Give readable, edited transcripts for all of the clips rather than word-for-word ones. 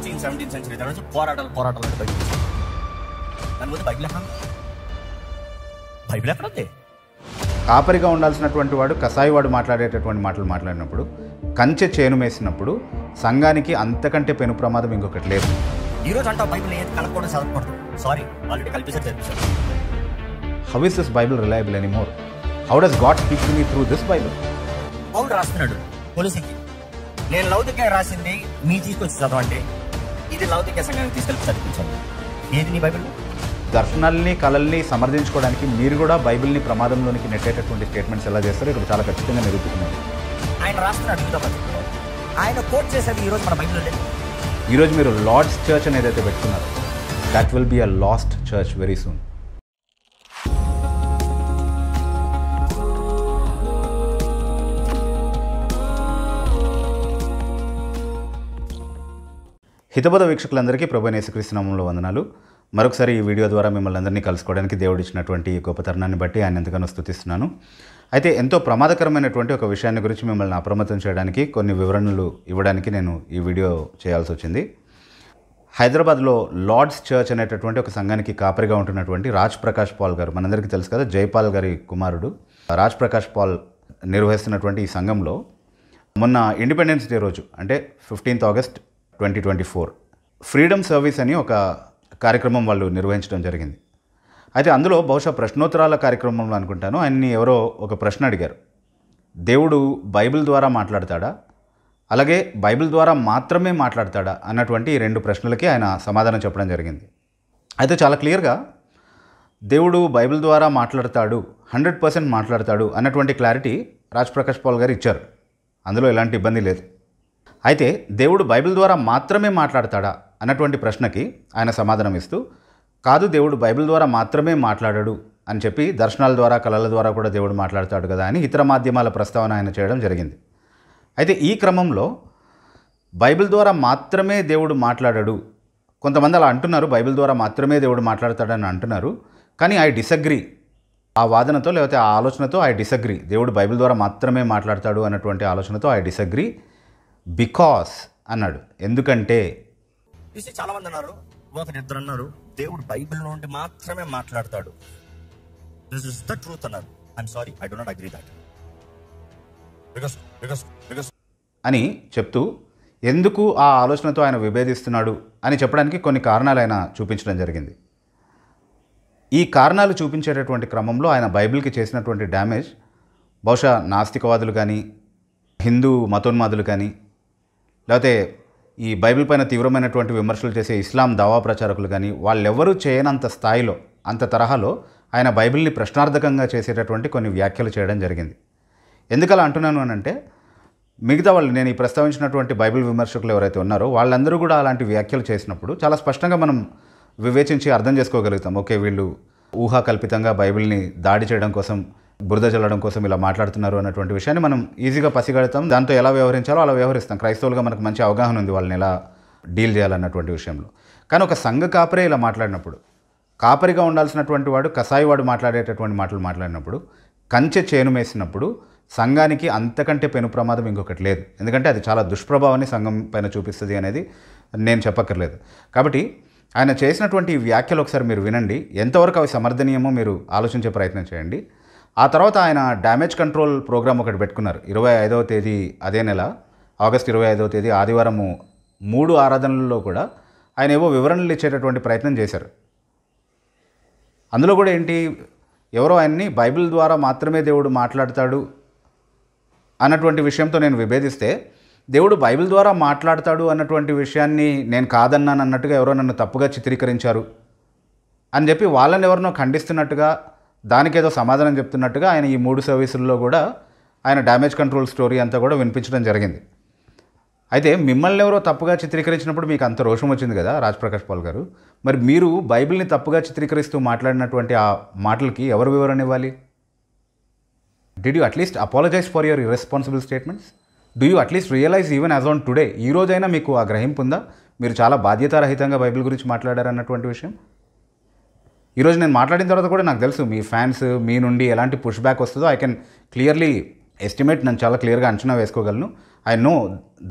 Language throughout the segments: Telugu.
16th, 17th సెంచరీ నుంచి పోరాటాలు అంటే బయట దాని ముందు బైబిల్ ఎక్కడ ఉంది? కాపరిగా ఉండాల్సినటువంటి వాడు కసాయివాడు మాట్లాడేటటువంటి మాటలు మాట్లాడినప్పుడు, కంచె చేను మేసినప్పుడు సంఘానికి అంతకంటే పెను ప్రమాదం ఇంకొకటి లేదు. ఈరోజు అంటావు బైబిల్ ఏది కలపకూడదు, చదవకూడదు. సారీ, ఆల్రెడీ కల్పించారు చదివించారు. How is this Bible reliable anymore? How does God speak to me through this Bible? పౌలు రాస్తున్నాడు కొలొసీకి, నేను లౌదికయ రాసింది మీ తీసుకొచ్చి చదవండి, ఇది లౌదికయ సంఘానికి తీసుకెళ్ళి చదివించాలి. ఏది నీ బైబిల్? దర్శనాల్ని కళల్ని సమర్థించుకోవడానికి మీరు కూడా బైబిల్ని ప్రమాదంలోనికి నెట్టేటటువంటి స్టేట్మెంట్స్ ఎలా చేస్తారో ఇక్కడ చాలా ఖచ్చితంగా నిరూపిస్తున్నారు. ఆయన రాస్తున్నాడు, ఆయన కోట్ చేసేది ఈరోజు మన బైబిల్లో లేదు. ఈరోజు మీరు లార్డ్స్ చర్చ్ అని ఏదైతే పెట్టుకున్నారో, that will be a lost church very soon. హితబోధ వీక్షకులందరికీ ప్రభువైన యేసుక్రీస్తు నామములో వందనాలు. మరొకసారి ఈ వీడియో ద్వారా మిమ్మల్ని అందరినీ కలుసుకోవడానికి దేవుడు ఇచ్చినటువంటి గొప్ప తరుణాన్ని బట్టి ఆయన ఎంతగానో స్తుతిస్తున్నాను. అయితే ఎంతో ప్రమాదకరమైనటువంటి ఒక విషయాన్ని గురించి మిమ్మల్ని అప్రమత్తం చేయడానికి, కొన్ని వివరణలు ఇవ్వడానికి నేను ఈ వీడియో చేయాల్సి వచ్చింది. హైదరాబాద్లో లార్డ్స్ చర్చ్ అనేటటువంటి ఒక సంఘానికి కాపరిగా ఉంటున్నటువంటి రాజ్ ప్రకాష్ పాల్ గారు, మనందరికీ తెలుసు కదా, జైపాల్ గారి కుమారుడు రాజ్ ప్రకాష్ పాల్ నిర్వహిస్తున్నటువంటి ఈ సంఘంలో మొన్న ఇండిపెండెన్స్ డే రోజు, అంటే 15th August 2024 ఫ్రీడమ్ సర్వీస్ అని ఒక కార్యక్రమం వాళ్ళు నిర్వహించడం జరిగింది. అయితే అందులో బహుశా ప్రశ్నోత్తరాల కార్యక్రమంలో అనుకుంటాను, ఆయన్ని ఎవరో ఒక ప్రశ్న అడిగారు. దేవుడు బైబిల్ ద్వారా మాట్లాడతాడా, అలాగే బైబిల్ ద్వారా మాత్రమే మాట్లాడతాడా అన్నటువంటి 2 ప్రశ్నలకి ఆయన సమాధానం చెప్పడం జరిగింది. అయితే చాలా క్లియర్గా దేవుడు బైబిల్ ద్వారా మాట్లాడతాడు, 100% మాట్లాడతాడు అన్నటువంటి క్లారిటీ రాజ్ ప్రకాష్ పాల్ గారు ఇచ్చారు. అందులో ఎలాంటి ఇబ్బంది లేదు. అయితే దేవుడు బైబిల్ ద్వారా మాత్రమే మాట్లాడతాడా అన్నటువంటి ప్రశ్నకి ఆయన సమాధానం ఇస్తూ, కాదు, దేవుడు బైబిల్ ద్వారా మాత్రమే మాట్లాడాడు అని చెప్పి దర్శనాల ద్వారా కళల ద్వారా కూడా దేవుడు మాట్లాడతాడు కదా అని ఇతర మాధ్యమాల ప్రస్తావన ఆయన చేయడం జరిగింది. అయితే ఈ క్రమంలో బైబిల్ ద్వారా మాత్రమే దేవుడు మాట్లాడాడు, కొంతమంది అలా అంటున్నారు, బైబిల్ ద్వారా మాత్రమే దేవుడు మాట్లాడతాడని అంటున్నారు. కానీ ఐ డిసగ్రీ, ఆ వాదనతో లేకపోతే ఆ ఆలోచనతో ఐ డిసగ్రీ. దేవుడు బైబిల్ ద్వారా మాత్రమే మాట్లాడతాడు అన్నటువంటి ఆలోచనతో ఐ డిసగ్రీ. బికాస్ అన్నాడు, ఎందుకంటే చాలా మంది అన్నారు, ఒకరిద్దరు అన్నారు, దేవుడు బైబిల్ నుండి మాత్రమే మాట్లాడతాడు, దిస్ ఇస్ ద ట్రూత్ అన్నారు. I'm sorry, I do not agree that. Because అని చెప్తూ ఎందుకు ఆ ఆలోచనతో ఆయన విభేదిస్తున్నాడు అని చెప్పడానికి కొన్ని కారణాలు ఆయన చూపించడం జరిగింది. ఈ కారణాలు చూపించేటటువంటి క్రమంలో ఆయన బైబిల్కి చేసినటువంటి డ్యామేజ్ బహుశా నాస్తికవాదులు కానీ, హిందూ మతోన్మాదులు కానీ, లేకపోతే ఈ బైబిల్ పైన తీవ్రమైనటువంటి విమర్శలు చేసే ఇస్లాం దావా ప్రచారకులు కానీ, వాళ్ళెవరూ చేయనంత స్థాయిలో, అంత తరహాలో ఆయన బైబిల్ని ప్రశ్నార్థకంగా చేసేటటువంటి కొన్ని వ్యాఖ్యలు చేయడం జరిగింది. ఎందుకలా అంటున్నాను అని అంటే, మిగతా వాళ్ళు, నేను ఈ ప్రస్తావించినటువంటి బైబిల్ విమర్శకులు ఎవరైతే ఉన్నారో వాళ్ళందరూ కూడా అలాంటి వ్యాఖ్యలు చేసినప్పుడు చాలా స్పష్టంగా మనం వివేచించి అర్థం చేసుకోగలుగుతాం. ఓకే, వీళ్ళు ఊహాకల్పితంగా బైబిల్ని దాడి చేయడం కోసం, బురద చల్లడం కోసం ఇలా మాట్లాడుతున్నారు అన్నటువంటి విషయాన్ని మనం ఈజీగా పసిగడతాం. దాంతో ఎలా వ్యవహరించాలో అలా వ్యవహరిస్తాం. క్రైస్తవులుగా మనకు మంచి అవగాహన ఉంది వాళ్ళని ఎలా డీల్ చేయాలన్నటువంటి విషయంలో. కానీ ఒక సంఘ కాపరే ఇలా మాట్లాడినప్పుడు, కాపరిగా ఉండాల్సినటువంటి వాడు కసాయివాడు మాట్లాడేటటువంటి మాటలు మాట్లాడినప్పుడు, కంచె చేను మేసినప్పుడు సంఘానికి అంతకంటే పెను ప్రమాదం ఇంకొకటి లేదు. ఎందుకంటే అది చాలా దుష్ప్రభావాన్ని సంఘం పైన చూపిస్తుంది అనేది నేను చెప్పక్కర్లేదు. కాబట్టి ఆయన చేసినటువంటి ఈ వ్యాఖ్యలు ఒకసారి మీరు వినండి, ఎంతవరకు అవి సమర్థనీయమో మీరు ఆలోచించే ప్రయత్నం చేయండి. ఆ తర్వాత ఆయన డ్యామేజ్ కంట్రోల్ ప్రోగ్రామ్ ఒకటి పెట్టుకున్నారు. 25వ తేదీ అదే నెల, ఆగస్టు 25వ తేదీ ఆదివారము 3 ఆరాధనలలో కూడా ఆయన ఏవో వివరణలు ఇచ్చేటటువంటి ప్రయత్నం చేశారు. అందులో కూడా ఏంటి, ఎవరో ఆయన్ని బైబిల్ ద్వారా మాత్రమే దేవుడు మాట్లాడతాడు అన్నటువంటి విషయంతో నేను విభేదిస్తే, దేవుడు బైబిల్ ద్వారా మాట్లాడతాడు అన్నటువంటి విషయాన్ని నేను కాదన్నాను అన్నట్టుగా ఎవరో నన్ను తప్పుగా చిత్రీకరించారు అని చెప్పి వాళ్ళని ఎవరినో ఖండిస్తున్నట్టుగా, దానికేదో సమాధానం చెప్తున్నట్టుగా ఆయన ఈ 3 సర్వీసుల్లో కూడా ఆయన డ్యామేజ్ కంట్రోల్ స్టోరీ అంతా కూడా వినిపించడం జరిగింది. అయితే మిమ్మల్ని ఎవరో తప్పుగా చిత్రీకరించినప్పుడు మీకు అంత రోషం వచ్చింది కదా రాజ్ ప్రకాష్ పాల్ గారు, మరి మీరు బైబిల్ని తప్పుగా చిత్రీకరిస్తూ మాట్లాడినటువంటి ఆ మాటలకి ఎవరు వివరణ ఇవ్వాలి? Did you at least apologise for your irresponsible statements? Do you at least realise even as on today, ఈ రోజైనా మీకు ఆ గ్రహింపు ఉందా మీరు చాలా బాధ్యతారహితంగా బైబిల్ గురించి మాట్లాడారన్నటువంటి విషయం? ఈరోజు నేను మాట్లాడిన తర్వాత కూడా నాకు తెలుసు మీ ఫ్యాన్స్ మీ నుండి ఎలాంటి పుష్ బ్యాక్ వస్తుందో ఐ కెన్ క్లియర్లీ ఎస్టిమేట్, నేను చాలా క్లియర్గా అంచనా వేసుకోగలను. I know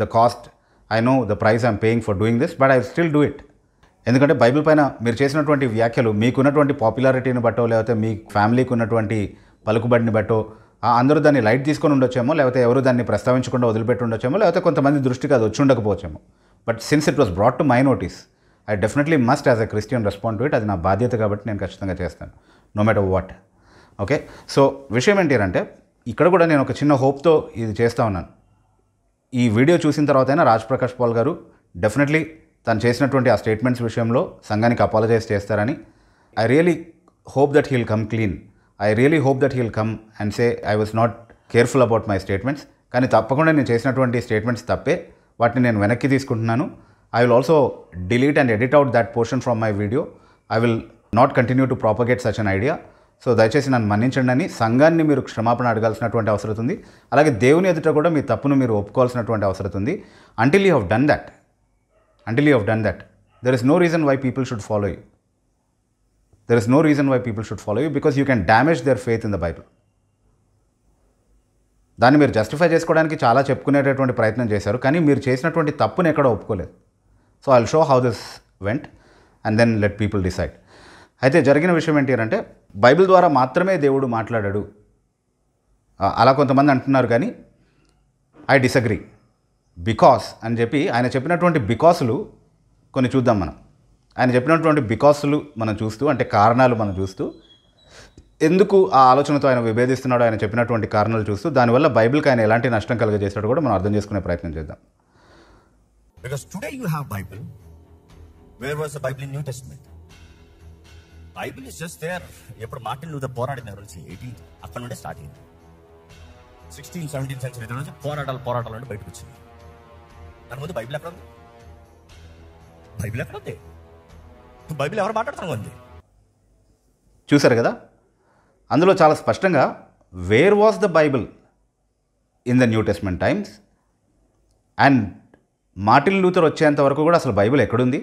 the cost, I know the price I'm paying for doing this, but I still do it. ఎందుకంటే బైబిల్ పైన మీరు చేసినటువంటి వ్యాఖ్యలు మీకున్నటువంటి పాపులారిటీని బట్టో, లేకపోతే మీ ఫ్యామిలీకి ఉన్నటువంటి పలుకుబడిని బట్టో అందరూ దాన్ని లైట్ తీసుకొని ఉండొచ్చేమో, లేకపోతే ఎవరు దాన్ని ప్రస్తావించకుండా వదిలిపెట్టి ఉండొచ్చేమో, లేకపోతే కొంతమంది దృష్టికి అది వచ్చి ఉండకపోవచ్చేమో. But since it was brought to my notice, I definitely must as a Christian respond to it. అది నా బాధ్యత కాబట్టి నేను ఖచ్చితంగా చేస్తాను, no matter what. Okay, so విషయం ఏంటి అంటే ఇక్కడ కూడా నేను ఒక చిన్న హోప్తో ఇది చేస్తూ ఉన్నాను. ఈ వీడియో చూసిన తర్వాతైనా రాజ్ ప్రకాష్ పాల్ గారు డెఫినెట్లీ తను చేసినటువంటి ఆ స్టేట్మెంట్స్ విషయంలో సంఘానికి అపాలజైజ్ చేస్తారని. I really hope that he'll come clean. I really hope that he'll come and say I was not careful about my statements. కానీ తప్పకుండా నేను చేసినటువంటి స్టేట్మెంట్స్ తప్పే, వాటిని నేను వెనక్కి తీసుకుంటున్నాను. I will also delete and edit out that portion from my video. I will not continue to propagate such an idea. So దయచేసి నన్ను మన్నించండి అని సంఘాన్ని మీరు క్షమాపణ అడగాల్సినటువంటి అవసరం ఉంది. అలాగే దేవుని ఎదుట కూడా మీ తప్పును మీరు ఒప్పుకోవాల్సినటువంటి అవసరం ఉంది. Until you have done that, there is no reason why people should follow you. There is no reason why people should follow you because you can damage their faith in the Bible. దాన్ని మీరు జస్టిఫై చేసుకోవడానికి చాలా చెప్పుకునేటటువంటి ప్రయత్నం చేశారు, కానీ మీరు చేసినటువంటి తప్పుని ఎక్కడ ఒప్పుకోలేదు. So I will show how this went and then let people decide. అయితే జరిగిన విషయం ఏంటి అంటే బైబిల్ ద్వారా మాత్రమే దేవుడు మాట్లాడాడు అలా కొంతమంది అంటున్నారు, కానీ ఐ డిసగ్రీ. బికాస్ అని చెప్పి ఆయన చెప్పినటువంటి బికాసులు కొన్ని చూద్దాం మనం. ఆయన చెప్పినటువంటి బికాసులు మనం చూస్తూ, అంటే కారణాలు మనం చూస్తూ, ఎందుకు ఆ ఆలోచనతో ఆయన విభేదిస్తున్నాడో ఆయన చెప్పినటువంటి కారణాలు చూస్తూ, దానివల్ల బైబిల్కి ఆయన ఎలాంటి నష్టం కలుగజేస్తాడో కూడా మనం అర్థం చేసుకునే ప్రయత్నం చేద్దాం. Because today you have Bible. Where was the Bible in New Testament? Bible is just there. ఎప్పుడు మార్టిన్ లూథర్ పోరాడినారు 18th అక్కడ నుండే స్టార్ట్ అయింది. 16th 17th సెంచరీ నుంచి పోరాటాలు అంటే బయటకు వచ్చింది. దాని ముందు బైబిల్ ఎక్కడ ఉంది? బైబిల్ ఎవరు మాట్లాడుతున్నారు ఉంది? చూసారు కదా, అందులో చాలా స్పష్టంగా where was the Bible in the New testament times and Martin Luther వచ్చేంత వరకు కూడా అసలు బైబిల్ ఎక్కడుంది?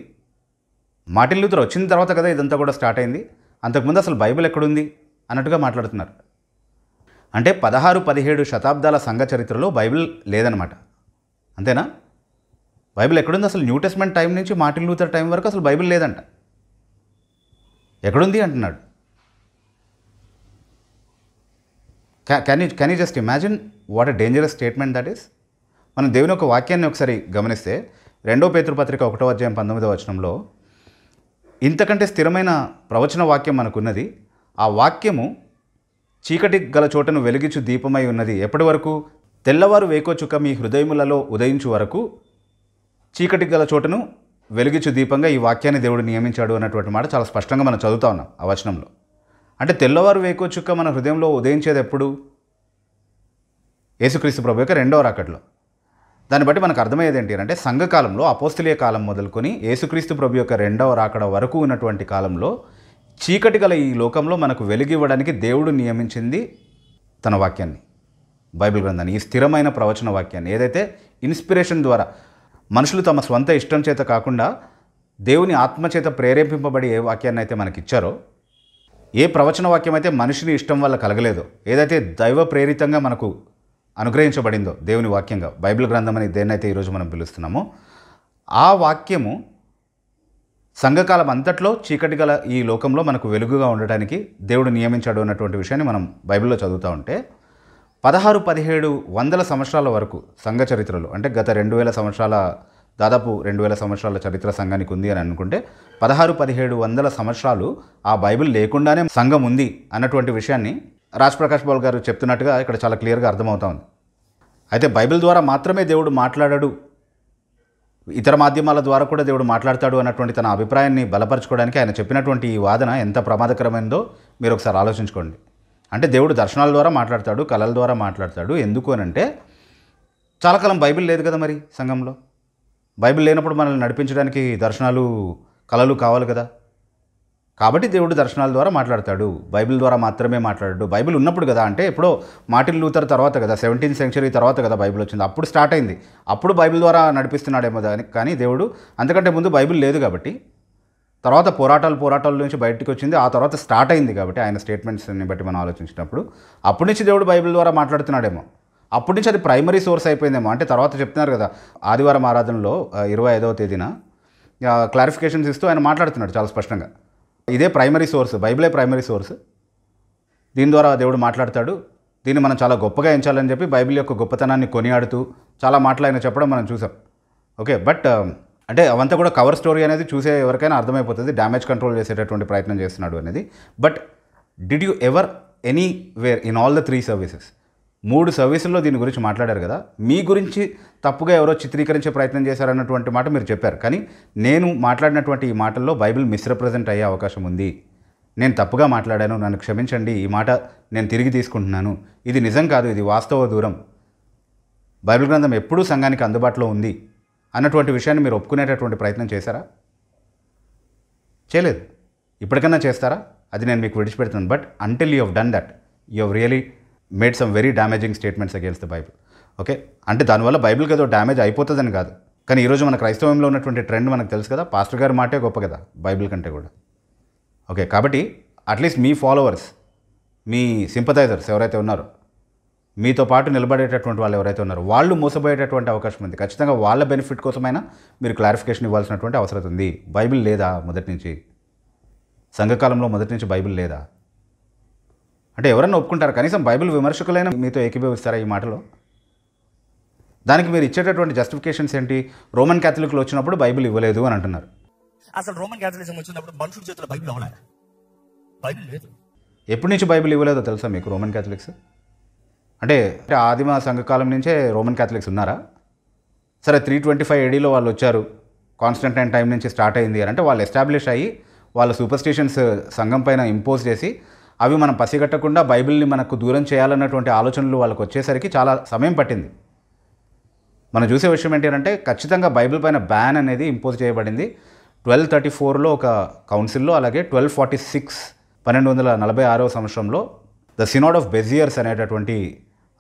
మార్టిన్ లూథర్ వచ్చిన తర్వాత కదా ఇదంతా కూడా స్టార్ట్ అయింది. అంతకుముందు అసలు బైబిల్ ఎక్కడుంది అన్నట్టుగా మాట్లాడుతున్నారు. అంటే 16-17 శతాబ్దాల సంఘ చరిత్రలో బైబిల్ లేదనమాట, అంతేనా? బైబిల్ ఎక్కడుంది? అసలు న్యూ టెస్ట్మెంట్ టైం నుంచి మార్టిన్ లూథర్ టైం వరకు అసలు బైబిల్ లేదంట. ఎక్కడుంది అంటున్నాడు. Can you just imagine what a dangerous statement that is? మనం దేవుని యొక్క వాక్యాన్ని ఒకసారి గమనిస్తే 2 పేతురు పత్రిక 1వ అధ్యాయం 19వ వచనంలో ఇంతకంటే స్థిరమైన ప్రవచన వాక్యం మనకున్నది, ఆ వాక్యము చీకటి గల చోటను వెలిగించు దీపమై ఉన్నది. ఎప్పటి వరకు? తెల్లవారు వేకోచుక్క మీ హృదయములలో ఉదయించు వరకు చీకటి గల చోటను వెలిగించు దీపంగా ఈ వాక్యాన్ని దేవుడు నియమించాడు అన్నటువంటి మాట చాలా స్పష్టంగా మనం చదువుతా ఉన్నాం ఆ వచనంలో. అంటే తెల్లవారు వేకోచుక్క మన హృదయంలో ఉదయించేది ఎప్పుడు? యేసుక్రీస్తు ప్రభు యొక్క 2వ రాకడలో. దాన్ని బట్టి మనకు అర్థమయ్యేది ఏంటి అంటే సంఘకాలంలో అపోస్తలీయ కాలం మొదలుకొని యేసుక్రీస్తు ప్రభు యొక్క 2వ రాకడ వరకు ఉన్నటువంటి కాలంలో చీకటి గల ఈ లోకంలో మనకు వెలుగివ్వడానికి దేవుడు నియమించింది తన వాక్యాన్ని, బైబిల్ గ్రంథాన్ని, ఈ స్థిరమైన ప్రవచన వాక్యాన్ని. ఏదైతే ఇన్స్పిరేషన్ ద్వారా మనుషులు తమ స్వంత ఇష్టం చేత కాకుండా దేవుని ఆత్మచేత ప్రేరేపింపబడి ఏ వాక్యాన్ని అయితే మనకిచ్చారో, ఏ ప్రవచన వాక్యం అయితే మనిషిని ఇష్టం వల్ల కలగలేదో, ఏదైతే దైవ ప్రేరితంగా మనకు అనుగ్రహించబడిందో దేవుని వాక్యంగా, బైబిల్ గ్రంథం అని దేన్నైతే ఈరోజు మనం పిలుస్తున్నామో, ఆ వాక్యము సంఘకాలం అంతట్లో చీకటి గల ఈ లోకంలో మనకు వెలుగుగా ఉండటానికి దేవుడు నియమించాడు అన్నటువంటి విషయాన్ని మనం బైబిల్లో చదువుతూ ఉంటే 1600-1700 సంవత్సరాల వరకు సంఘ చరిత్రలో, అంటే గత 2000 సంవత్సరాల, దాదాపు 2000 సంవత్సరాల చరిత్ర సంఘానికి ఉంది అని అనుకుంటే 1600-1700 సంవత్సరాలు ఆ బైబిల్ లేకుండానే సంఘం ఉంది అన్నటువంటి విషయాన్ని రాజ్ ప్రకాష్ పాల్ గారు చెప్తున్నట్టుగా ఇక్కడ చాలా క్లియర్గా అర్థమవుతా ఉంది. అయితే బైబిల్ ద్వారా మాత్రమే దేవుడు మాట్లాడాడు, ఇతర మాధ్యమాల ద్వారా కూడా దేవుడు మాట్లాడతాడు అన్నటువంటి తన అభిప్రాయాన్ని బలపరచుకోవడానికి ఆయన చెప్పినటువంటి ఈ వాదన ఎంత ప్రమాదకరమైందో మీరు ఒకసారి ఆలోచించుకోండి. అంటే దేవుడు దర్శనాల ద్వారా మాట్లాడతాడు, కళల ద్వారా మాట్లాడతాడు. ఎందుకు అని అంటే చాలా కాలం బైబిల్ లేదు కదా మరి సంఘంలో. బైబిల్ లేనప్పుడు మనల్ని నడిపించడానికి దర్శనాలు, కళలు కావాలి కదా. కాబట్టి దేవుడు దర్శనాల ద్వారా మాట్లాడతాడు, బైబిల్ ద్వారా మాత్రమే మాట్లాడాడు. బైబిల్ ఉన్నప్పుడు కదా, అంటే ఎప్పుడో మార్టిన్ లూథర్ తర్వాత కదా, 17th సెంచరీ తర్వాత కదా బైబిల్ వచ్చింది, అప్పుడు స్టార్ట్ అయింది. అప్పుడు బైబిల్ ద్వారా నడిపిస్తున్నాడేమో దానికి, కానీ దేవుడు అంతకంటే ముందు బైబిల్ లేదు కాబట్టి, తర్వాత పోరాటాల నుంచి బయటికి వచ్చింది, ఆ తర్వాత స్టార్ట్ అయింది కాబట్టి ఆయన స్టేట్మెంట్స్ని బట్టి మనం ఆలోచించినప్పుడు అప్పటి నుంచి దేవుడు బైబిల్ ద్వారా మాట్లాడుతున్నాడేమో. అప్పటి నుంచి అది ప్రైమరీ సోర్స్ అయిపోయిందేమో. అంటే తర్వాత చెప్తున్నారు కదా, ఆదివారం ఆరాధనలో 25వ తేదీన క్లారిఫికేషన్స్ ఇస్తూ ఆయన మాట్లాడుతున్నాడు చాలా స్పష్టంగా. ఇదే ప్రైమరీ సోర్స్, బైబిలే ప్రైమరీ సోర్స్, దీని ద్వారా దేవుడు మాట్లాడతాడు, దీన్ని మనం చాలా గొప్పగా ఎంచాలని చెప్పి బైబిల్ యొక్క గొప్పతనాన్ని కొనియాడుతూ చాలా మాటలు ఆయన చెప్పడం మనం చూసాం. ఓకే, బట్ అంటే అవంతా కూడా కవర్ స్టోరీ అనేది చూసే ఎవరికైనా అర్థమైపోతుంది, డ్యామేజ్ కంట్రోల్ చేసేటటువంటి ప్రయత్నం చేస్తున్నాడు అనేది. But did you ever anywhere in all the 3 services, 3 సర్వీసుల్లో దీని గురించి మాట్లాడారు కదా, మీ గురించి తప్పుగా ఎవరో చిత్రీకరించే ప్రయత్నం చేశారన్నటువంటి మాట మీరు చెప్పారు. కానీ నేను మాట్లాడినటువంటి ఈ మాటల్లో బైబిల్ మిస్రిప్రజెంట్ అయ్యే అవకాశం ఉంది, నేను తప్పుగా మాట్లాడాను, నన్ను క్షమించండి, ఈ మాట నేను తిరిగి తీసుకుంటున్నాను, ఇది నిజం కాదు, ఇది వాస్తవ దూరం, బైబిల్ గ్రంథం ఎప్పుడూ సంఘానికి అందుబాటులో ఉంది అన్నటువంటి విషయాన్ని మీరు ఒప్పుకునేటటువంటి ప్రయత్నం చేశారా? చేయలేదు. ఇప్పటికన్నా చేస్తారా? అది నేను మీకు విడిచిపెడుతున్నాను. But until you have done that, you have really made some very damaging statements against the Bible. Okay, అంటే దానివల్ల బైబిల్కి ఏదో డ్యామేజ్ అయిపోతుందని కాదు, కానీ ఈరోజు మన క్రైస్తవంలో ఉన్నటువంటి ట్రెండ్ మనకు తెలుసు కదా, పాస్టర్ గారి మాటే గొప్ప కదా బైబిల్ కంటే కూడా. ఓకే, కాబట్టి అట్లీస్ట్ మీ ఫాలోవర్స్, మీ సింపథైజర్స్ ఎవరైతే ఉన్నారో, మీతో పాటు నిలబడేటటువంటి వాళ్ళు ఎవరైతే ఉన్నారో, వాళ్ళు మోసపోయేటటువంటి అవకాశం ఉంది. ఖచ్చితంగా వాళ్ళ బెనిఫిట్ కోసమైనా మీరు క్లారిఫికేషన్ ఇవ్వాల్సినటువంటి అవసరం ఉంది. బైబిల్ లేదా మొదటి నుంచి, సంఘకాలంలో మొదటి నుంచి బైబిల్ లేదా అంటే ఎవరన్నా ఒప్పుకుంటారు? కనీసం బైబిల్ విమర్శకులైనా మీతో ఏకీభవిస్తారా ఈ మాటలో? దానికి మీరు ఇచ్చేటటువంటి జస్టిఫికేషన్స్ ఏంటి? రోమన్ క్యాథలిక్లు వచ్చినప్పుడు బైబిల్ ఇవ్వలేదు అని అంటున్నారు. అసలు రోమన్ క్యాథలిజం వచ్చినప్పుడు మనుషుల చేతిలో బైబిల్ అవలే, బైబిల్ లేదు. ఎప్పటి నుంచి బైబిల్ ఇవ్వలేదో తెలుసా మీకు రోమన్ క్యాథలిక్స్? అంటే ఆదిమ సంఘకాలం నుంచే రోమన్ క్యాథలిక్స్ ఉన్నారా? సరే, 325 ADలో వాళ్ళు వచ్చారు, కాన్స్టంటైన్ టైం నుంచి స్టార్ట్ అయింది అని అంటే వాళ్ళు ఎస్టాబ్లిష్ అయ్యి వాళ్ళ సూపర్స్టిషన్స్ సంఘం పైన ఇంపోజ్ చేసి అవి మనం పసిగట్టకుండా బైబిల్ని మనకు దూరం చేయాలన్నటువంటి ఆలోచనలు వాళ్ళకి వచ్చేసరికి చాలా సమయం పట్టింది. మనం చూసే విషయం ఏంటి అంటే ఖచ్చితంగా బైబిల్ పైన బ్యాన్ అనేది ఇంపోజ్ చేయబడింది 1234లో ఒక కౌన్సిల్లో, అలాగే 1246 సంవత్సరంలో ద సినాడ్ ఆఫ్ బెజియర్స్ అనేటటువంటి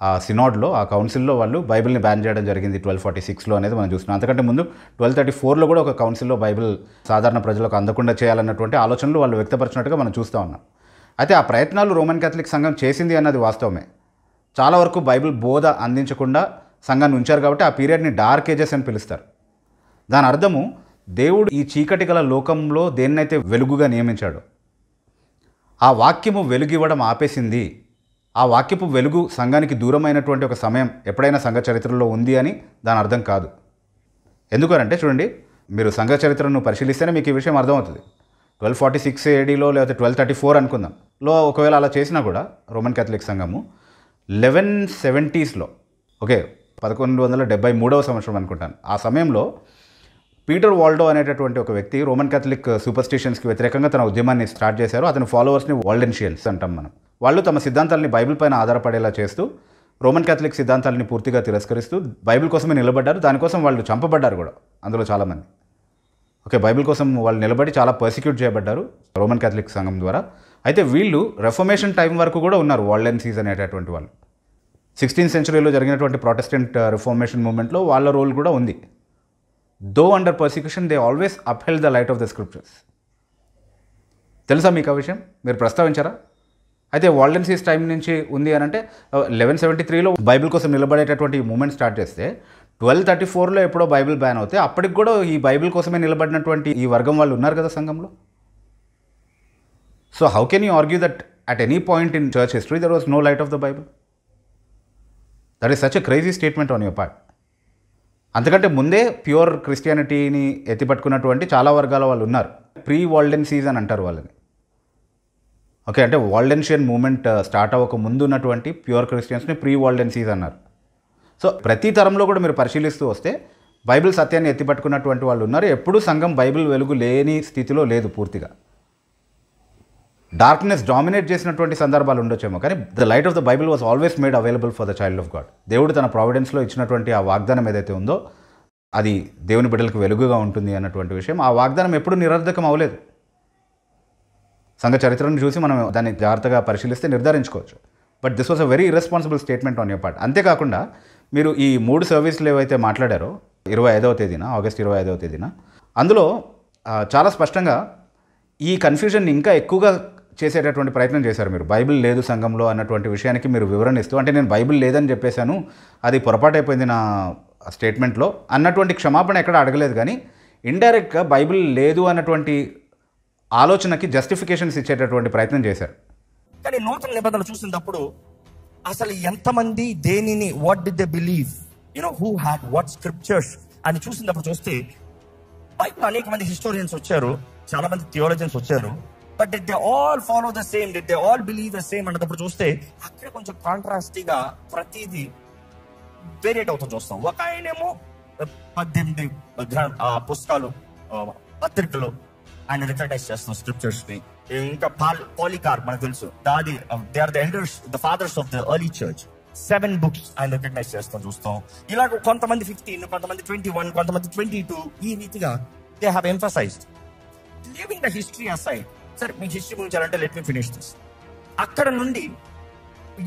ఆ సినాడ్లో, ఆ కౌన్సిల్లో వాళ్ళు బైబిల్ని బ్యాన్ చేయడం జరిగింది 1246లో అనేది మనం చూస్తున్నాం. అంతకంటే ముందు 1234లో కూడా ఒక కౌన్సిల్లో బైబిల్ సాధారణ ప్రజలకు అందకుండా చేయాలన్నటువంటి ఆలోచనలు వాళ్ళు వ్యక్తపరిచినట్టుగా మనం చూస్తూ ఉన్నాం. అయితే ఆ ప్రయత్నాలు రోమన్ క్యాథలిక్ సంఘం చేసింది అన్నది వాస్తవమే. చాలా వరకు బైబిల్ బోధ అందించకుండా సంఘాన్ని ఉంచారు కాబట్టి ఆ పీరియడ్ని డార్క్ ఏజెస్ అని పిలుస్తారు. దాని అర్థము దేవుడు ఈ చీకటి గల లోకంలో దేన్నైతే వెలుగుగా నియమించాడో ఆ వాక్యము వెలుగివ్వడం ఆపేసింది. ఆ వాక్యపు వెలుగు సంఘానికి దూరమైనటువంటి ఒక సమయం ఎప్పుడైనా సంఘ చరిత్రలో ఉంది అని దాని అర్థం కాదు. ఎందుకనంటే చూడండి, మీరు సంఘ చరిత్రను పరిశీలిస్తేనే మీకు ఈ విషయం అర్థమవుతుంది. 1246 ADలో లేకపోతే 1234 అనుకుందాం లో ఒకవేళ అలా చేసినా కూడా రోమన్ క్యాథలిక్ సంఘము 1170sలో, ఓకే 1173వ సంవత్సరం అనుకుంటాను, ఆ సమయంలో పీటర్ వాల్డో అనేటటువంటి ఒక వ్యక్తి రోమన్ క్యాథలిక్ సూపర్స్టిషన్స్కి వ్యతిరేకంగా తన ఉద్యమాన్ని స్టార్ట్ చేశారు. అతని ఫాలోవర్స్ని వాల్డెన్షియన్స్ అంటాం మనం. వాళ్ళు తమ సిద్ధాంతాలని బైబిల్ పైన ఆధారపడేలా చేస్తూ రోమన్ క్యాథలిక్ సిద్ధాంతాలని పూర్తిగా తిరస్కరిస్తూ బైబిల్ కోసమే నిలబడ్డారు. దానికోసం వాళ్ళు చంపబడ్డారు కూడా అందులో చాలామంది. ఓకే, బైబిల్ కోసం వాళ్ళు నిలబడి చాలా పర్సిక్యూట్ చేయబడ్డారు రోమన్ క్యాథలిక్ సంఘం ద్వారా. అయితే వీళ్ళు రెఫర్మేషన్ టైం వరకు కూడా ఉన్నారు, వాల్డెన్సీస్ అనేటటువంటి వాళ్ళు. 16th centuryలో జరిగినటువంటి ప్రొటెస్టెంట్ రిఫార్మేషన్ మూవ్మెంట్లో వాళ్ళ రోల్ కూడా ఉంది. Though under persecution they always upheld the light of the scriptures. తెలుసా మీకు ఆ విషయం? మీరు ప్రస్తావించారా? అయితే వాల్డెన్సీస్ టైం నుంచి ఉంది అని అంటే 1173లో బైబిల్ కోసం నిలబడేటటువంటి మూమెంట్ స్టార్ట్ చేస్తే 1234లో ఎప్పుడో బైబిల్ బ్యాన్ అవుతే అప్పటికి కూడా ఈ బైబిల్ కోసమే నిలబడినటువంటి ఈ వర్గం వాళ్ళు ఉన్నారు కదా సంఘంలో. So how can you argue that at any point in church history there was no light of the Bible? That is such a crazy statement on your part. అంతకంటే ముందే ప్యూర్ క్రిస్టియానిటీని ఎత్తిపట్టుకున్నటువంటి చాలా వర్గాల వాళ్ళు ఉన్నారు. ప్రీ వాల్డెన్సీస్ అని అంటారు వాళ్ళని. ఓకే, అంటే వాల్డెన్షియన్ మూమెంట్ స్టార్ట్ అవ్వక ముందు ఉన్నటువంటి ప్యూర్ క్రిస్టియన్స్ని ప్రీ వాల్డెన్సీస్ అన్నారు. సో ప్రతి తరంలో కూడా మీరు పరిశీలిస్తూ వస్తే బైబిల్ సత్యాన్ని ఎత్తిపట్టుకున్నటువంటి వాళ్ళు ఉన్నారు. ఎప్పుడూ సంఘం బైబిల్ వెలుగు లేని స్థితిలో లేదు, పూర్తిగా డార్క్నెస్ డామినేట్ చేసినటువంటి సందర్భాలు ఉండొచ్చేమో, కానీ the light of the Bible was always made available for the child of God. దేవుడు తన ప్రావిడెన్స్లో ఇచ్చినటువంటి ఆ వాగ్దానం ఏదైతే ఉందో అది దేవుని బిడ్డలకు వెలుగుగా ఉంటుంది అన్నటువంటి విషయం, ఆ వాగ్దానం ఎప్పుడూ నిరర్ధకం అవ్వలేదు. సంఘ చరిత్రను చూసి మనం దాన్ని జాగ్రత్తగా పరిశీలిస్తే నిర్ధారించుకోవచ్చు. But this was a very irresponsible statement on your part. అంతేకాకుండా మీరు ఈ 3 సర్వీసులు ఏవైతే మాట్లాడారో 25వ తేదీన, ఆగస్ట్ 25వ తేదీన, అందులో చాలా స్పష్టంగా ఈ కన్ఫ్యూజన్ ఇంకా ఎక్కువగా చేసేటటువంటి ప్రయత్నం చేశారు మీరు. బైబిల్ లేదు సంఘంలో అన్నటువంటి విషయానికి మీరు వివరణ ఇస్తూ, అంటే నేను బైబిల్ లేదని చెప్పేశాను, అది పొరపాటు అయిపోయింది నా స్టేట్మెంట్లో అన్నటువంటి క్షమాపణ ఎక్కడ అడగలేదు. కానీ ఇండైరెక్ట్గా బైబిల్ లేదు అన్నటువంటి ఆలోచనకి జస్టిఫికేషన్స్ ఇచ్చేటటువంటి ప్రయత్నం చేశారు. కానీ నూతన నిబంధనలు చూసినప్పుడు అసలు ఎంతమంది దేనిని, what did they believe, who had what scriptures అని చూసినప్పుడు చూస్తే బైబిల్ అనేక మంది హిస్టోరియన్స్ వచ్చారు, చాలా మంది థియాలజియన్స్ వచ్చారు. But they all follow the same, they all believe the same అన్నప్పుడు చూస్తే అక్కడ కొంచెం కాంట్రాస్టీగా ప్రతిదీ వేరియేట్ అవుతుంది చూస్తాం. ఒక ఆయనేమో 18 పుస్తకాలు, పత్రికలు ఆయన రికగ్నైజ్ చేస్తాం స్క్రిప్చర్స్ ని. ఇంకా పాలికార్ప్ మనకు తెలుసు, దాది they are the elders, the fathers of the early church. 7 books ఆయన రికగ్నైజ్ చేస్తాం చూస్తాం. ఇలాగ కొంతమంది 15, కొంతమంది 21, కొంతమంది 22, ఈ రీతిగా they have emphasised. Leaving the history aside, సరే మీకు హిస్టరీ గురించాలంటే లెట్ మీ ఫినిష్ దిస్. అక్కడ నుండి